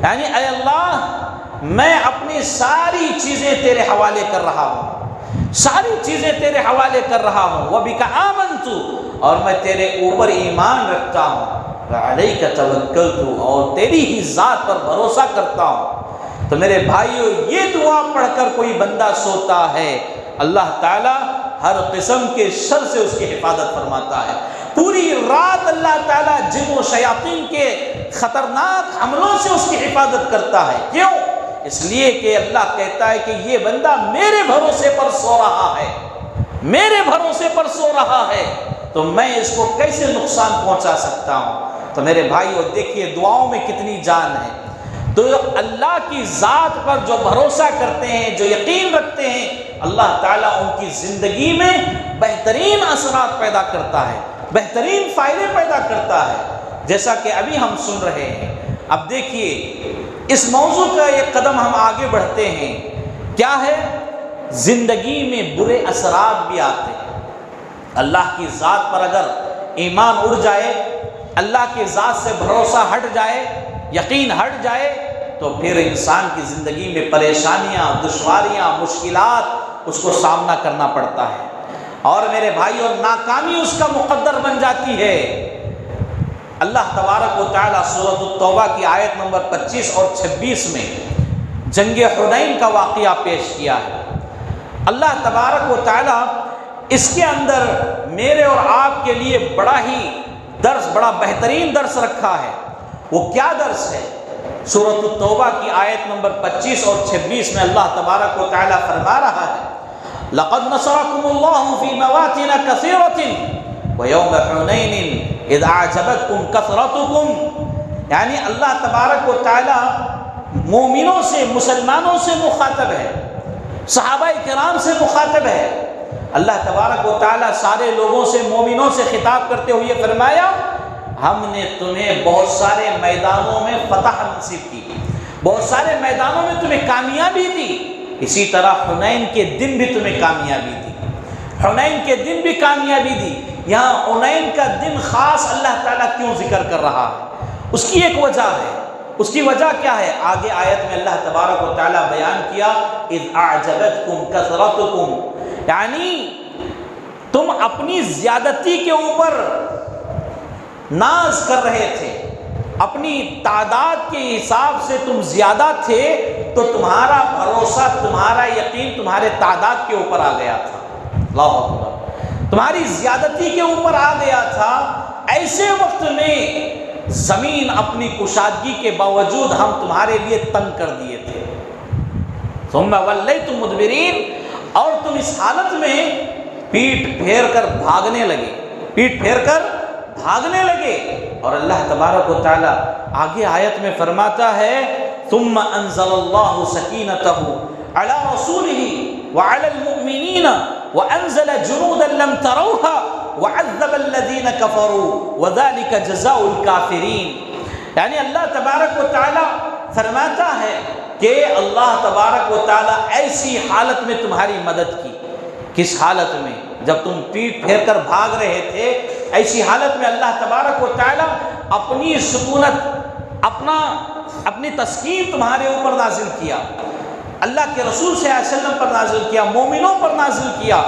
یعنی اے اللہ میں اپنی ساری چیزیں تیرے حوالے کر رہا ہوں، ساری چیزیں تیرے حوالے کر رہا ہوں، وبک آمنت، اور میں تیرے اوپر ایمان رکھتا ہوں، وعلیک توکلت، اور تیری ہی ذات پر بھروسہ کرتا ہوں۔ تو میرے بھائیو، یہ دعا پڑھ کر کوئی بندہ سوتا ہے، اللہ تعالیٰ ہر قسم کے شر سے اس کی حفاظت فرماتا ہے۔ پوری رات اللہ تعالیٰ جن و شیاطین کے خطرناک حملوں سے اس کی حفاظت کرتا ہے۔ کیوں؟ اس لیے کہ اللہ کہتا ہے کہ یہ بندہ میرے بھروسے پر سو رہا ہے، میرے بھروسے پر سو رہا ہے، تو میں اس کو کیسے نقصان پہنچا سکتا ہوں؟ تو میرے بھائیو دیکھیے دعاؤں میں کتنی جان ہے۔ تو اللہ کی ذات پر جو بھروسہ کرتے ہیں، جو یقین رکھتے ہیں، اللہ تعالیٰ ان کی زندگی میں بہترین اثرات پیدا کرتا ہے، بہترین فائدے پیدا کرتا ہے، جیسا کہ ابھی ہم سن رہے ہیں۔ اب دیکھیے اس موضوع کا ایک قدم ہم آگے بڑھتے ہیں، کیا ہے؟ زندگی میں برے اثرات بھی آتے ہیں۔ اللہ کی ذات پر اگر ایمان اڑ جائے، اللہ کی ذات سے بھروسہ ہٹ جائے، یقین ہٹ جائے، تو پھر انسان کی زندگی میں پریشانیاں، دشواریاں، مشکلات اس کو سامنا کرنا پڑتا ہے، اور میرے بھائیوں ناکامی اس کا مقدر بن جاتی ہے۔ اللہ تبارک و تعالیٰ سورۃ التوبہ کی آیت نمبر 25 اور 26 میں جنگ حنین کا واقعہ پیش کیا ہے۔ اللہ تبارک و تعالیٰ اس کے اندر میرے اور آپ کے لیے بڑا ہی درس، بڑا بہترین درس رکھا ہے۔ وہ کیا درس ہے؟ سورۃ التوبہ کی آیت نمبر 25 اور 26 میں اللہ تبارک و تعالیٰ فرما رہا ہے، لَقَدْ نَصَرَكُمُ اللَّهُ فِي مَوَاطِنَ كَثِيرَةٍ وَيَوْمَ حُنَيْنٍ إِذْ أَعْجَبَتْكُمْ كَثْرَتُكُمْ، یعنی اللہ تبارک و تعالیٰ مومنوں سے، مسلمانوں سے مخاطب ہے، صحابہ کرام سے مخاطب ہے۔ اللہ تبارک و تعالیٰ سارے لوگوں سے، مومنوں سے خطاب کرتے ہوئے فرمایا، ہم نے تمہیں بہت سارے میدانوں میں فتح نصیب کی، بہت سارے میدانوں میں تمہیں کامیابی دی، اسی طرح حنین کے دن بھی تمہیں کامیابی دی، حنین کے دن بھی کامیابی دی۔ یہاں حنین کا دن خاص اللہ تعالیٰ کیوں ذکر کر رہا ہے؟ اس کی ایک وجہ ہے۔ اس کی وجہ کیا ہے؟ آگے آیت میں اللہ تبارک و تعالیٰ بیان کیا، اذ اعجبتکم کثرتکم، یعنی تم اپنی زیادتی کے اوپر ناز کر رہے تھے، اپنی تعداد کے حساب سے تم زیادہ تھے، تو تمہارا بھروسہ، تمہارا یقین تمہارے تعداد کے اوپر آ گیا تھا۔ اللہ اکبر، تمہاری زیادتی کے اوپر آ گیا تھا۔ ایسے وقت میں زمین اپنی کشادگی کے باوجود ہم تمہارے لیے تنگ کر دیے تھے، ثم ولیتم مدبرین، اور تم اس حالت میں پیٹ پھیر کر بھاگنے لگے، پیٹ پھیر کر بھاگنے لگے۔ اور اللہ تبارک و تعالیٰ آگے آیت میں فرماتا ہے، ثم انزل اللہ سکینتہ علی رسولہ وعلی المؤمنین وانزل جنودا لم تروها وعذب الذین کفروا وذلک جزاء الکافرین، یعنی اللہ تبارک و تعالیٰ فرماتا ہے کہ اللہ تبارک و تعالیٰ ایسی حالت میں تمہاری مدد کی۔ کس حالت میں؟ جب تم پیٹ پھیر کر بھاگ رہے تھے، ایسی حالت میں اللہ تبارک و تعالیٰ اپنی سکونت، اپنی تسکین تمہارے اوپر نازل کیا، اللہ کے رسول صلی اللہ علیہ وسلم پر نازل کیا، مومنوں پر نازل کیا،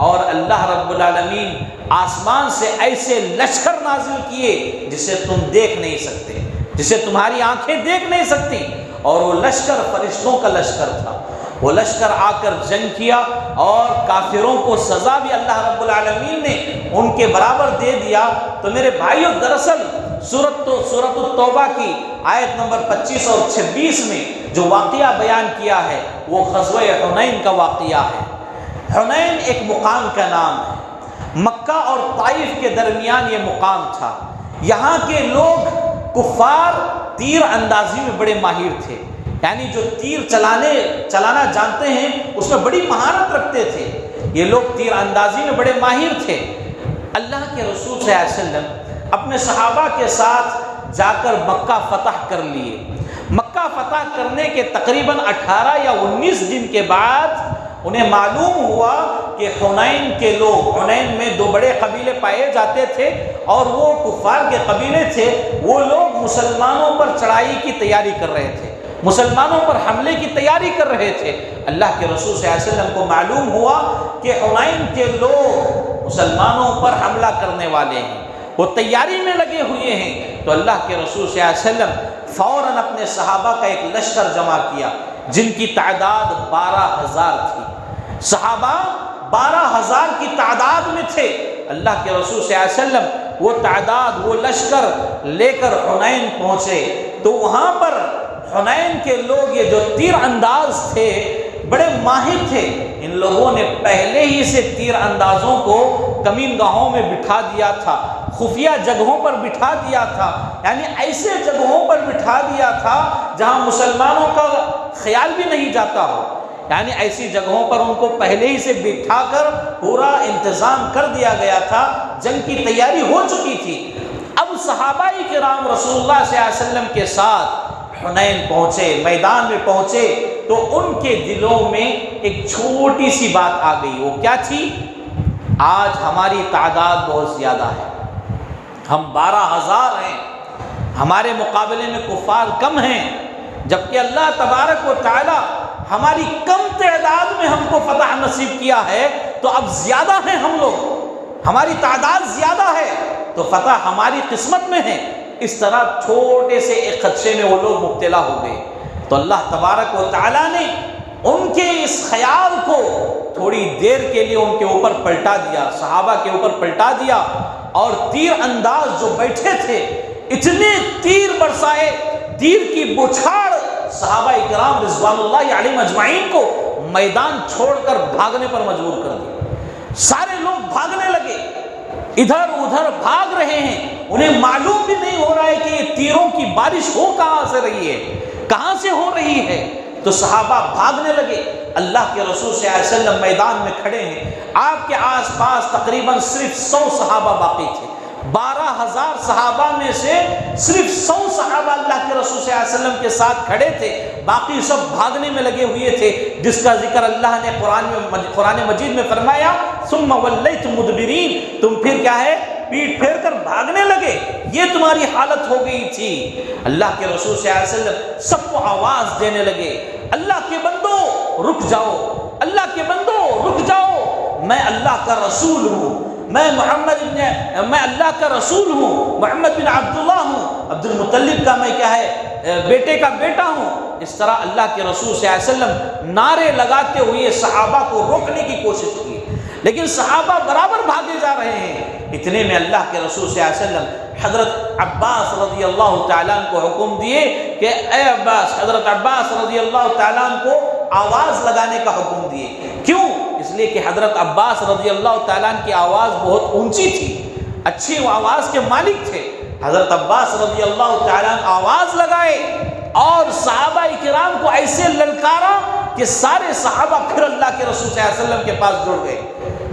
اور اللہ رب العالمین آسمان سے ایسے لشکر نازل کیے جسے تم دیکھ نہیں سکتے، جسے تمہاری آنکھیں دیکھ نہیں سکتی، اور وہ لشکر فرشتوں کا لشکر تھا۔ وہ لشکر آ کر جنگ کیا، اور کافروں کو سزا بھی اللہ رب العالمین نے ان کے برابر دے دیا۔ تو میرے بھائیو، دراصل سورۃ التوبہ کی آیت نمبر 25 اور 26 میں جو واقعہ بیان کیا ہے وہ غزوہ حنین کا واقعہ ہے۔ حنین ایک مقام کا نام ہے، مکہ اور طائف کے درمیان یہ مقام تھا. یہاں کے لوگ کفار تیر اندازی میں بڑے ماہر تھے، یعنی جو تیر چلانا جانتے ہیں اس میں بڑی مہارت رکھتے تھے. یہ لوگ تیر اندازی میں بڑے ماہر تھے. اللہ کے رسول صلی اللہ علیہ وسلم اپنے صحابہ کے ساتھ جا کر مکہ فتح کر لیے. مکہ فتح کرنے کے تقریباً 18 یا 19 دن کے بعد انہیں معلوم ہوا کہ حنین کے لوگ، حنین میں 2 بڑے قبیلے پائے جاتے تھے اور وہ کفار کے قبیلے تھے، وہ لوگ مسلمانوں پر چڑھائی کی تیاری کر رہے تھے، مسلمانوں پر حملے کی تیاری کر رہے تھے. اللہ کے رسول صلی اللہ علیہ وسلم کو معلوم ہوا کہ حنین کے لوگ مسلمانوں پر حملہ کرنے والے ہیں، وہ تیاری میں لگے ہوئے ہیں. تو اللہ کے رسول صلی اللہ علیہ وسلم فوراً اپنے صحابہ کا ایک لشکر جمع کیا جن کی تعداد 12,000 تھی. صحابہ 12,000 کی تعداد میں تھے. اللہ کے رسول صلی اللہ علیہ وسلم وہ تعداد، وہ لشکر لے کر حنین پہنچے. تو وہاں پر حنین کے لوگ، یہ جو تیر انداز تھے، بڑے ماہر تھے. ان لوگوں نے پہلے ہی سے تیر اندازوں کو کمین گاہوں میں بٹھا دیا تھا، خفیہ جگہوں پر بٹھا دیا تھا، یعنی ایسے جگہوں پر بٹھا دیا تھا جہاں مسلمانوں کا خیال بھی نہیں جاتا ہو. یعنی ایسی جگہوں پر ان کو پہلے ہی سے بٹھا کر پورا انتظام کر دیا گیا تھا. جنگ کی تیاری ہو چکی تھی. اب صحابہ کرام رسول اللہ صلی اللہ علیہ وسلم کے ساتھ حنین پہنچے، میدان میں پہنچے، تو ان کے دلوں میں ایک چھوٹی سی بات آ گئی. وہ کیا تھی؟ آج ہماری تعداد بہت زیادہ ہے، ہم 12,000 ہیں، ہمارے مقابلے میں کفار کم ہیں، جبکہ اللہ تبارک و تعالی ہماری کم تعداد میں ہم کو فتح نصیب کیا ہے، تو اب زیادہ ہیں ہم لوگ، ہماری تعداد زیادہ ہے تو فتح ہماری قسمت میں ہے. اس طرح چھوٹے سے ایک خدشے میں وہ لوگ مبتلا ہو گئے. تو اللہ تبارک و تعالی نے ان کے اس خیال کو تھوڑی دیر کے لیے ان کے اوپر پلٹا دیا، صحابہ کے اوپر پلٹا دیا، اور تیر انداز جو بیٹھے تھے اتنے تیر برسائے، تیر کی بچھاڑ صحابہ کرام رضوان اللہ علیہم اجمعین کو میدان چھوڑ کر بھاگنے پر مجبور کر دیا. سارے لوگ بھاگنے لگے، ادھر ادھر بھاگ رہے ہیں. انہیں معلوم بھی نہیں ہو رہا ہے کہ یہ تیروں کی بارش ہو کہاں سے رہی ہے، کہاں سے ہو رہی ہے. تو صحابہ بھاگنے لگے. اللہ کے رسول صلی اللہ علیہ وسلم میدان میں کھڑے ہیں. آپ کے آس پاس تقریباً صرف 100 صحابہ باقی تھے. 12,000 صحابہ میں سے صرف 100 صحابہ اللہ کے رسول صلی اللہ علیہ وسلم کے ساتھ کھڑے تھے، باقی سب بھاگنے میں لگے ہوئے تھے، جس کا ذکر اللہ نے قرآن مجید میں فرمایا ثم ولیتم مدبرین، تم پھر کیا ہے، پیٹ پھیر کر بھاگنے لگے. یہ تمہاری حالت ہو گئی تھی. اللہ کے رسول صلی اللہ علیہ وسلم سب کو آواز دینے لگے، اللہ کے بندو رک جاؤ، اللہ کے بندو رک جاؤ، میں اللہ کا رسول ہوں، میں اللہ کا رسول ہوں، محمد بن عبداللہ ہوں، عبد المطلب کا میں کیا ہے، بیٹے کا بیٹا ہوں. اس طرح اللہ کے رسول صلی اللہ علیہ وسلم نعرے لگاتے ہوئے صحابہ کو روکنے کی کوشش کی، لیکن صحابہ برابر بھاگے جا رہے ہیں. اتنے میں اللہ کے رسول صلی اللہ علیہ وسلم حضرت عباس رضی اللہ تعالیٰ عنہ کو حکم دیے کہ اے عباس، حضرت عباس رضی اللہ تعالیٰ عنہ کو آواز لگانے کا حکم دیے. کیوں؟ اس لیے کہ حضرت عباس رضی اللہ تعالیٰ عنہ کی آواز بہت اونچی تھی، اچھی آواز کے مالک تھے. حضرت عباس رضی اللہ تعالیٰ عنہ آواز لگائے اور صحابہ کرام کو ایسے للکارا کہ سارے صحابہ پھر اللہ کے رسول صلی اللہ علیہ وسلم کے پاس جڑ گئے،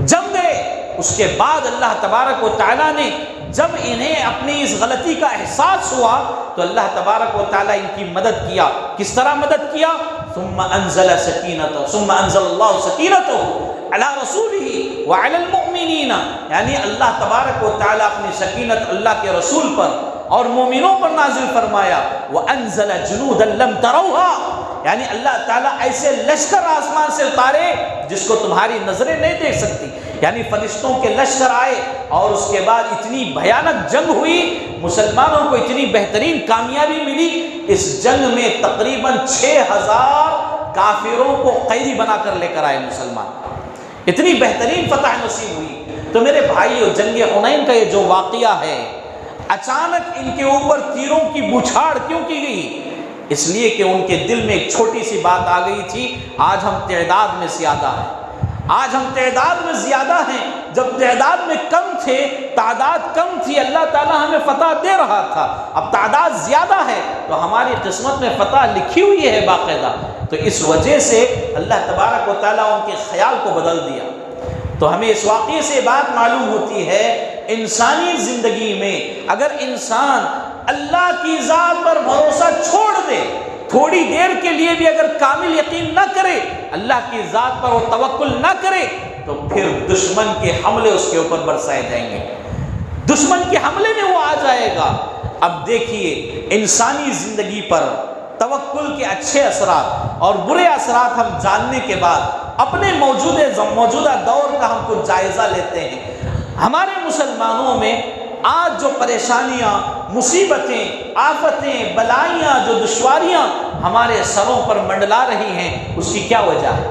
جم گئے. اس کے بعد اللہ تبارک و تعالیٰ نے جب انہیں اپنی اس غلطی کا احساس ہوا تو اللہ تبارک و تعالیٰ ان کی مدد کیا. کس طرح مدد کیا؟ ثم انزل اللہ سکینتہ علی رسولہ وعلی المؤمنین، یعنی اللہ تبارک و تعالیٰ اپنی سکینت اللہ کے رسول پر اور مومنوں پر نازل فرمایا. وانزل جنودا لم تروها، یعنی اللہ تعالیٰ ایسے لشکر آسمان سے اتارے جس کو تمہاری نظریں نہیں دیکھ سکتی. یعنی فرشتوں کے لشکر آئے اور اس کے بعد اتنی بھیانک جنگ ہوئی، مسلمانوں کو اتنی بہترین کامیابی ملی. اس جنگ میں تقریباً 6,000 کافروں کو قیدی بنا کر لے کر آئے مسلمان. اتنی بہترین فتح نصیب ہوئی. تو میرے بھائیو، جنگ حنین کا یہ جو واقعہ ہے، اچانک ان کے اوپر تیروں کی بچھاڑ کیوں کی گئی؟ اس لیے کہ ان کے دل میں ایک چھوٹی سی بات آ گئی تھی، آج ہم تعداد میں زیادہ ہیں، آج ہم تعداد میں زیادہ ہیں، جب تعداد میں کم تھے، تعداد کم تھی، اللہ تعالیٰ ہمیں فتح دے رہا تھا، اب تعداد زیادہ ہے تو ہماری قسمت میں فتح لکھی ہوئی ہے باقاعدہ، تو اس وجہ سے اللہ تبارک و تعالیٰ ان کے خیال کو بدل دیا۔ تو ہمیں اس واقعے سے بات معلوم ہوتی ہے، انسانی زندگی میں اگر انسان اللہ کی ذات پر بھروسہ چھوڑ دے، تھوڑی دیر کے لیے بھی اگر کامل یقین نہ کرے، اللہ کی ذات پر وہ توکل نہ کرے، تو پھر دشمن کے حملے اس کے اوپر برسائے جائیں گے، دشمن کے حملے میں وہ آ جائے گا۔ اب دیکھیے انسانی زندگی پر توکل کے اچھے اثرات اور برے اثرات ہم جاننے کے بعد اپنے موجودہ دور کا ہم کچھ جائزہ لیتے ہیں۔ ہمارے مسلمانوں میں آج جو پریشانیاں، مصیبتیں، آفتیں، بلائیاں، جو دشواریاں ہمارے سروں پر منڈلا رہی ہیں، اس کی کیا وجہ ہے؟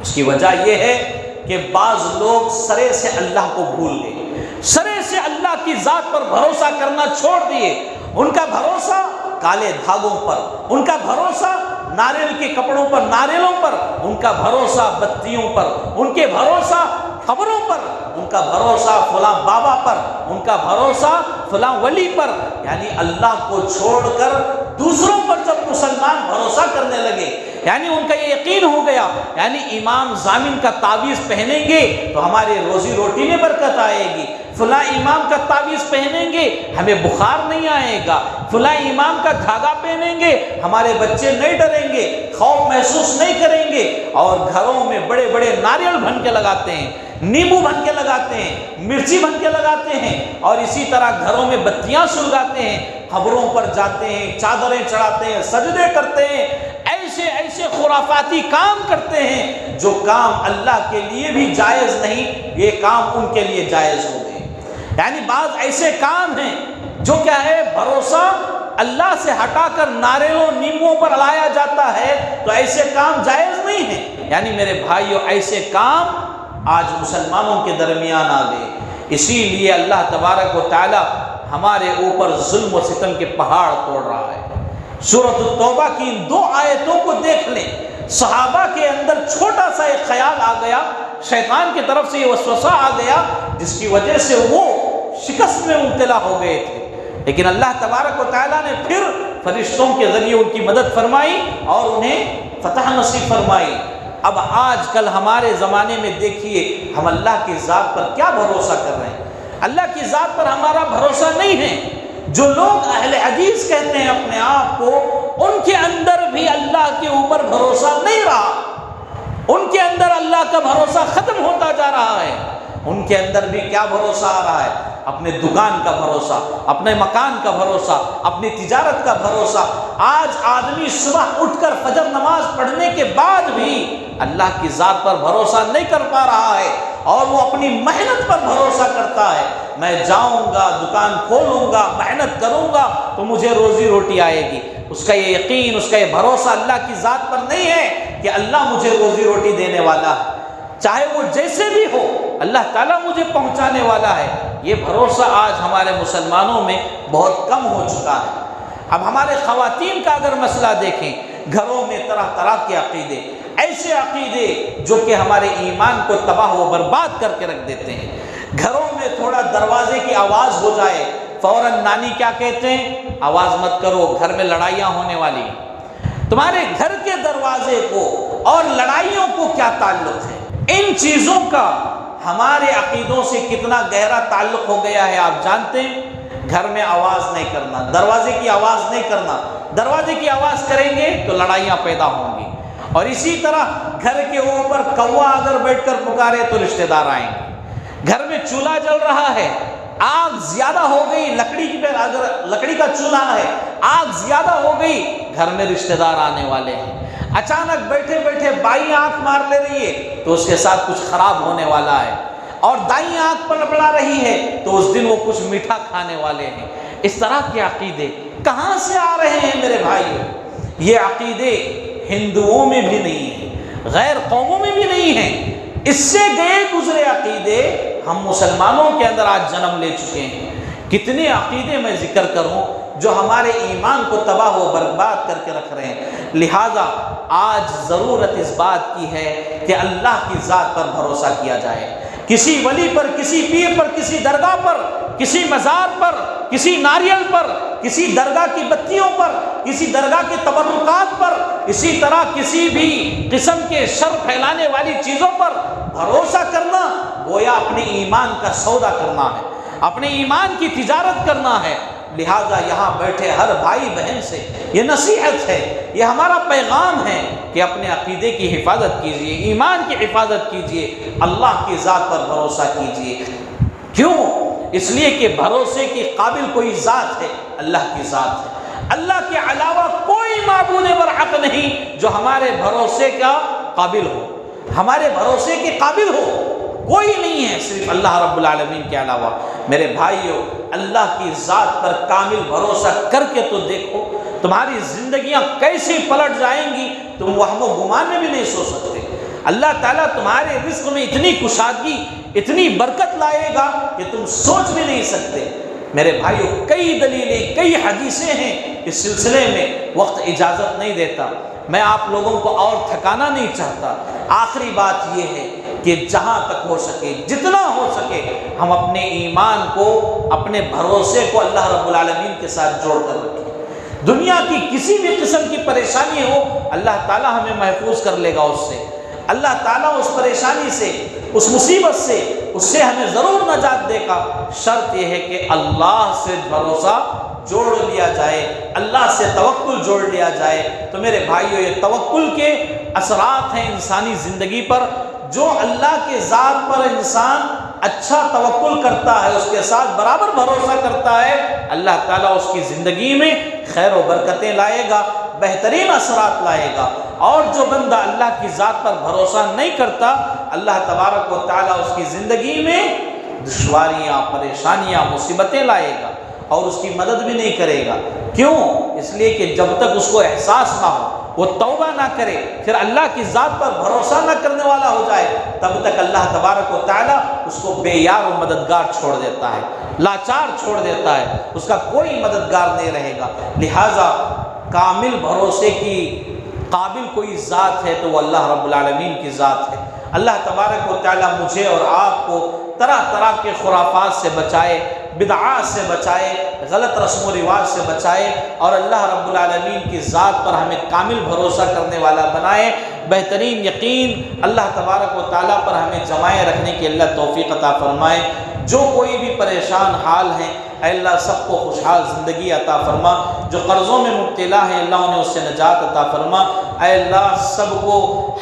اس کی وجہ یہ ہے کہ بعض لوگ سرے سے اللہ کو بھول گئے، سرے سے اللہ کی ذات پر بھروسہ کرنا چھوڑ دیے۔ ان کا بھروسہ کالے دھاگوں پر، ان کا بھروسہ ناریل کے کپڑوں پر، ناریلوں پر، ان کا بھروسہ بتیوں پر، ان کے بھروسہ خبروں پر، ان کا بھروسہ فلاں بابا پر، ان کا بھروسہ فلاں ولی پر، یعنی اللہ کو چھوڑ کر دوسروں پر جب مسلمان بھروسہ کرنے لگے، یعنی ان کا یہ یقین ہو گیا، یعنی امام ضامن کا تعویذ پہنیں گے تو ہمارے روزی روٹی میں برکت آئے گی، فلاں امام کا تعویذ پہنیں گے ہمیں بخار نہیں آئے گا، فلاں امام کا دھاگا پہنیں گے ہمارے بچے نہیں ڈریں گے، خوف محسوس نہیں کریں گے، اور گھروں میں بڑے بڑے ناریل بن کے لگاتے ہیں، نیمبو بن کے لگاتے ہیں، مرچی بن کے لگاتے ہیں، اور اسی طرح گھروں میں بتیاں سلگاتے ہیں، قبروں پر جاتے ہیں، چادریں چڑھاتے ہیں، سجدے کرتے ہیں، ایسے خرافاتی کام کرتے ہیں جو کام اللہ کے لیے بھی جائز نہیں، یہ کام ان کے لیے جائز ہو گئے۔ یعنی بعض ایسے کام ہیں جو کیا ہے، بھروسہ اللہ سے ہٹا کر ناریلوں نیمبوؤں پر لایا جاتا ہے، تو ایسے کام جائز نہیں ہیں۔ یعنی میرے بھائیوں، ایسے کام آج مسلمانوں کے درمیان آ گئے، اسی لیے اللہ تبارک و تعالی ہمارے اوپر ظلم و ستم کے پہاڑ توڑ رہا ہے۔ سورۃ التوبہ کی ان 2 آیتوں کو دیکھ لیں، صحابہ کے اندر چھوٹا سا ایک خیال آ گیا، شیطان کی طرف سے یہ وسوسہ آ گیا، جس کی وجہ سے وہ شکست میں مبتلا ہو گئے تھے، لیکن اللہ تبارک و تعالیٰ نے پھر فرشتوں کے ذریعے ان کی مدد فرمائی اور انہیں فتح نصیب فرمائی۔ اب آج کل ہمارے زمانے میں دیکھیے، ہم اللہ کی ذات پر کیا بھروسہ کر رہے ہیں؟ اللہ کی ذات پر ہمارا بھروسہ نہیں ہے۔ جو لوگ اہل حدیث کہتے ہیں اپنے آپ کو، ان کے اندر بھی اللہ کے اوپر بھروسہ نہیں رہا، ان کے اندر اللہ کا بھروسہ ختم ہوتا جا رہا ہے۔ ان کے اندر بھی کیا بھروسہ آ رہا ہے؟ اپنے دکان کا بھروسہ، اپنے مکان کا بھروسہ، اپنی تجارت کا بھروسہ۔ آج آدمی صبح اٹھ کر فجر نماز پڑھنے کے بعد بھی اللہ کی ذات پر بھروسہ نہیں کر پا رہا ہے، اور وہ اپنی محنت پر بھروسہ کرتا ہے، میں جاؤں گا، دکان کھولوں گا، محنت کروں گا تو مجھے روزی روٹی آئے گی۔ اس کا یہ یقین، اس کا یہ بھروسہ اللہ کی ذات پر نہیں ہے کہ اللہ مجھے روزی روٹی دینے والا ہے، چاہے وہ جیسے بھی ہو، اللہ تعالیٰ مجھے پہنچانے والا ہے۔ یہ بھروسہ آج ہمارے مسلمانوں میں بہت کم ہو چکا ہے۔ اب ہمارے خواتین کا اگر مسئلہ دیکھیں، گھروں میں طرح طرح کے عقیدے، ایسے عقیدے جو کہ ہمارے ایمان کو تباہ و برباد کر کے رکھ دیتے ہیں۔ گھروں میں تھوڑا دروازے کی آواز ہو جائے، فوراً نانی کیا کہتے ہیں؟ آواز مت کرو، گھر میں لڑائیاں ہونے والی ہیں۔ تمہارے گھر کے دروازے کو اور لڑائیوں کو کیا تعلق ہے؟ ان چیزوں کا ہمارے عقیدوں سے کتنا گہرا تعلق ہو گیا ہے آپ جانتے ہیں؟ گھر میں آواز نہیں کرنا، دروازے کی آواز نہیں کرنا، دروازے کی آواز کریں گے تو لڑائیاں پیدا ہوں گی، اور اسی طرح گھر کے اوپر کوا اگر بیٹھ کر پکارے تو رشتہ دار آئیں گے۔ گھر میں چولہا جل رہا ہے، آگ زیادہ ہو گئی، اگر لکڑی کا چولہا ہے، آگ زیادہ ہو گئی، گھر میں رشتہ دار آنے والے ہیں۔ اچانک بیٹھے بیٹھے بائیں آنکھ مار لے رہی ہے تو اس کے ساتھ کچھ خراب ہونے والا ہے، اور دائیں آنکھ پر لڑا رہی ہے تو اس دن وہ کچھ میٹھا کھانے والے ہیں۔ اس طرح کے عقیدے کہاں سے آ رہے ہیں میرے بھائیو؟ یہ عقیدے ہندوؤں میں بھی نہیں ہیں، غیر قوموں میں بھی نہیں ہیں۔ اس سے گئے گزرے عقیدے ہم مسلمانوں کے اندر آج جنم لے چکے ہیں۔ کتنے عقیدے میں ذکر کروں، جو ہمارے ایمان کو تباہ و برباد کر کے رکھ رہے ہیں۔ لہٰذا آج ضرورت اس بات کی ہے کہ اللہ کی ذات پر بھروسہ کیا جائے۔ کسی ولی پر، کسی پیر پر، کسی درگاہ پر، کسی مزار پر، کسی ناریل پر، کسی درگاہ کی بتیوں پر، کسی درگاہ کے تبرکات پر، اسی طرح کسی بھی قسم کے شر پھیلانے والی چیزوں پر بھروسہ کرنا گویا اپنے ایمان کا سودا کرنا ہے، اپنے ایمان کی تجارت کرنا ہے۔ لہٰذا یہاں بیٹھے ہر بھائی بہن سے یہ نصیحت ہے، یہ ہمارا پیغام ہے کہ اپنے عقیدے کی حفاظت کیجئے، ایمان کی حفاظت کیجئے، اللہ کی ذات پر بھروسہ کیجئے۔ کیوں؟ اس لیے کہ بھروسے کے قابل کوئی ذات ہے، اللہ کی ذات ہے۔ اللہ کے علاوہ کوئی معبود برحق نہیں جو ہمارے بھروسے کا قابل ہو، ہمارے بھروسے کے قابل ہو، کوئی نہیں ہے صرف اللہ رب العالمین کے علاوہ۔ میرے بھائیو، اللہ کی ذات پر کامل بھروسہ کر کے تو دیکھو، تمہاری زندگیاں کیسے پلٹ جائیں گی تم وہم و گمان میں بھی نہیں سوچ سکتے۔ اللہ تعالیٰ تمہارے رزق میں اتنی کشادگی، اتنی برکت لائے گا کہ تم سوچ بھی نہیں سکتے۔ میرے بھائیو، کئی دلیلیں، کئی حدیثیں ہیں اس سلسلے میں، وقت اجازت نہیں دیتا، میں آپ لوگوں کو اور تھکانا نہیں چاہتا۔ آخری بات یہ ہے کہ جہاں تک ہو سکے، جتنا ہو سکے، ہم اپنے ایمان کو، اپنے بھروسے کو اللہ رب العالمین کے ساتھ جوڑ کر رکھیں۔ دنیا کی کسی بھی قسم کی پریشانی ہو، اللہ تعالیٰ ہمیں محفوظ کر لے گا اس سے، اللہ تعالیٰ اس پریشانی سے، اس مصیبت سے، اس سے ہمیں ضرور نجات دے گا۔ شرط یہ ہے کہ اللہ سے بھروسہ جوڑ لیا جائے، اللہ سے توکل جوڑ لیا جائے۔ تو میرے بھائیو، یہ توکل کے اثرات ہیں انسانی زندگی پر۔ جو اللہ کے ذات پر انسان اچھا توکل کرتا ہے، اس کے ساتھ برابر بھروسہ کرتا ہے، اللہ تعالیٰ اس کی زندگی میں خیر و برکتیں لائے گا، بہترین اثرات لائے گا۔ اور جو بندہ اللہ کی ذات پر بھروسہ نہیں کرتا، اللہ تبارک و تعالیٰ اس کی زندگی میں دشواریاں، پریشانیاں، مصیبتیں لائے گا اور اس کی مدد بھی نہیں کرے گا۔ کیوں؟ اس لیے کہ جب تک اس کو احساس نہ ہو، وہ توبہ نہ کرے، پھر اللہ کی ذات پر بھروسہ نہ کرنے والا ہو جائے، تب تک اللہ تبارک و تعالیٰ اس کو بے یار و مددگار چھوڑ دیتا ہے، لاچار چھوڑ دیتا ہے، اس کا کوئی مددگار نہیں رہے گا۔ لہٰذا کامل بھروسے کی قابل کوئی ذات ہے تو وہ اللہ رب العالمین کی ذات ہے۔ اللہ تبارک و تعالیٰ مجھے اور آپ کو طرح طرح کے خرافات سے بچائے، بدعات سے بچائے، غلط رسم و رواج سے بچائے، اور اللہ رب العالمین کی ذات پر ہمیں کامل بھروسہ کرنے والا بنائے۔ بہترین یقین اللہ تبارک و تعالیٰ پر ہمیں جمائے رکھنے کی اللہ توفیق عطا فرمائے۔ جو کوئی بھی پریشان حال ہیں، اے اللہ سب کو خوشحال زندگی عطا فرما۔ جو قرضوں میں مبتلا ہے، اللہ انہیں اس سے نجات عطا فرما۔ اے اللہ سب کو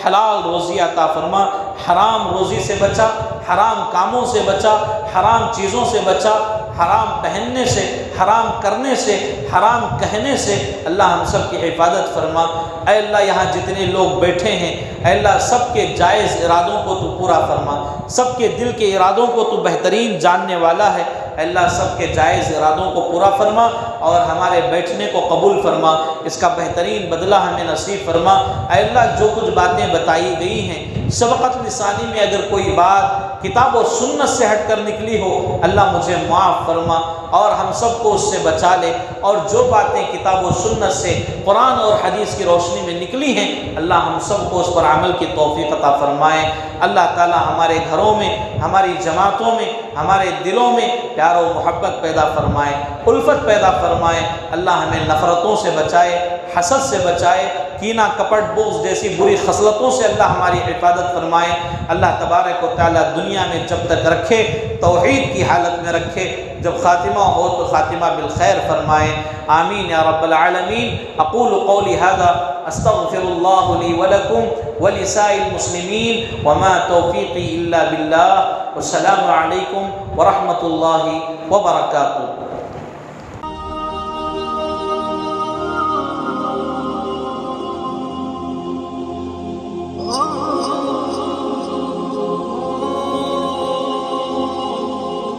حلال روزی عطا فرما، حرام روزی سے بچا، حرام کاموں سے بچا، حرام چیزوں سے بچا، حرام پہننے سے، حرام کرنے سے، حرام کہنے سے اللہ ہم سب کی حفاظت فرما۔ اے اللہ یہاں جتنے لوگ بیٹھے ہیں، اے اللہ سب کے جائز ارادوں کو تو پورا فرما، سب کے دل کے ارادوں کو تو بہترین جاننے والا ہے۔ اے اللہ سب کے جائز ارادوں کو پورا فرما اور ہمارے بیٹھنے کو قبول فرما، اس کا بہترین بدلہ ہمیں نصیب فرما۔ اے اللہ جو کچھ باتیں بتائی گئی ہیں، سبقت لسانی میں اگر کوئی بات کتاب و سنت سے ہٹ کر نکلی ہو، اللہ مجھے معاف فرما اور ہم سب کو اس سے بچا لے، اور جو باتیں کتاب و سنت سے، قرآن اور حدیث کی روشنی میں نکلی ہیں، اللہ ہم سب کو اس پر عمل کی توفیق عطا فرمائے۔ اللہ تعالی ہمارے گھروں میں، ہماری جماعتوں میں، ہمارے دلوں میں پیار و محبت پیدا فرمائے، الفت پیدا فرمائے۔ اللہ ہمیں نفرتوں سے بچائے، حسد سے بچائے، کینہ، کپٹ، بغض جیسی بری خصلتوں سے اللہ ہماری حفاظت فرمائے۔ اللہ تبارک و تعالیٰ دنیا میں جب تک رکھے توحید کی حالت میں رکھے، جب خاتمہ ہو تو خاتمہ بالخیر فرمائے۔ آمین یا رب العالمین۔ اقول قولی ھذا استغفر اللہ لی ولکم ولسائر المسلمین وما توفیقی الا باللہ۔ والسلام علیکم ورحمۃ اللہ وبرکاتہ۔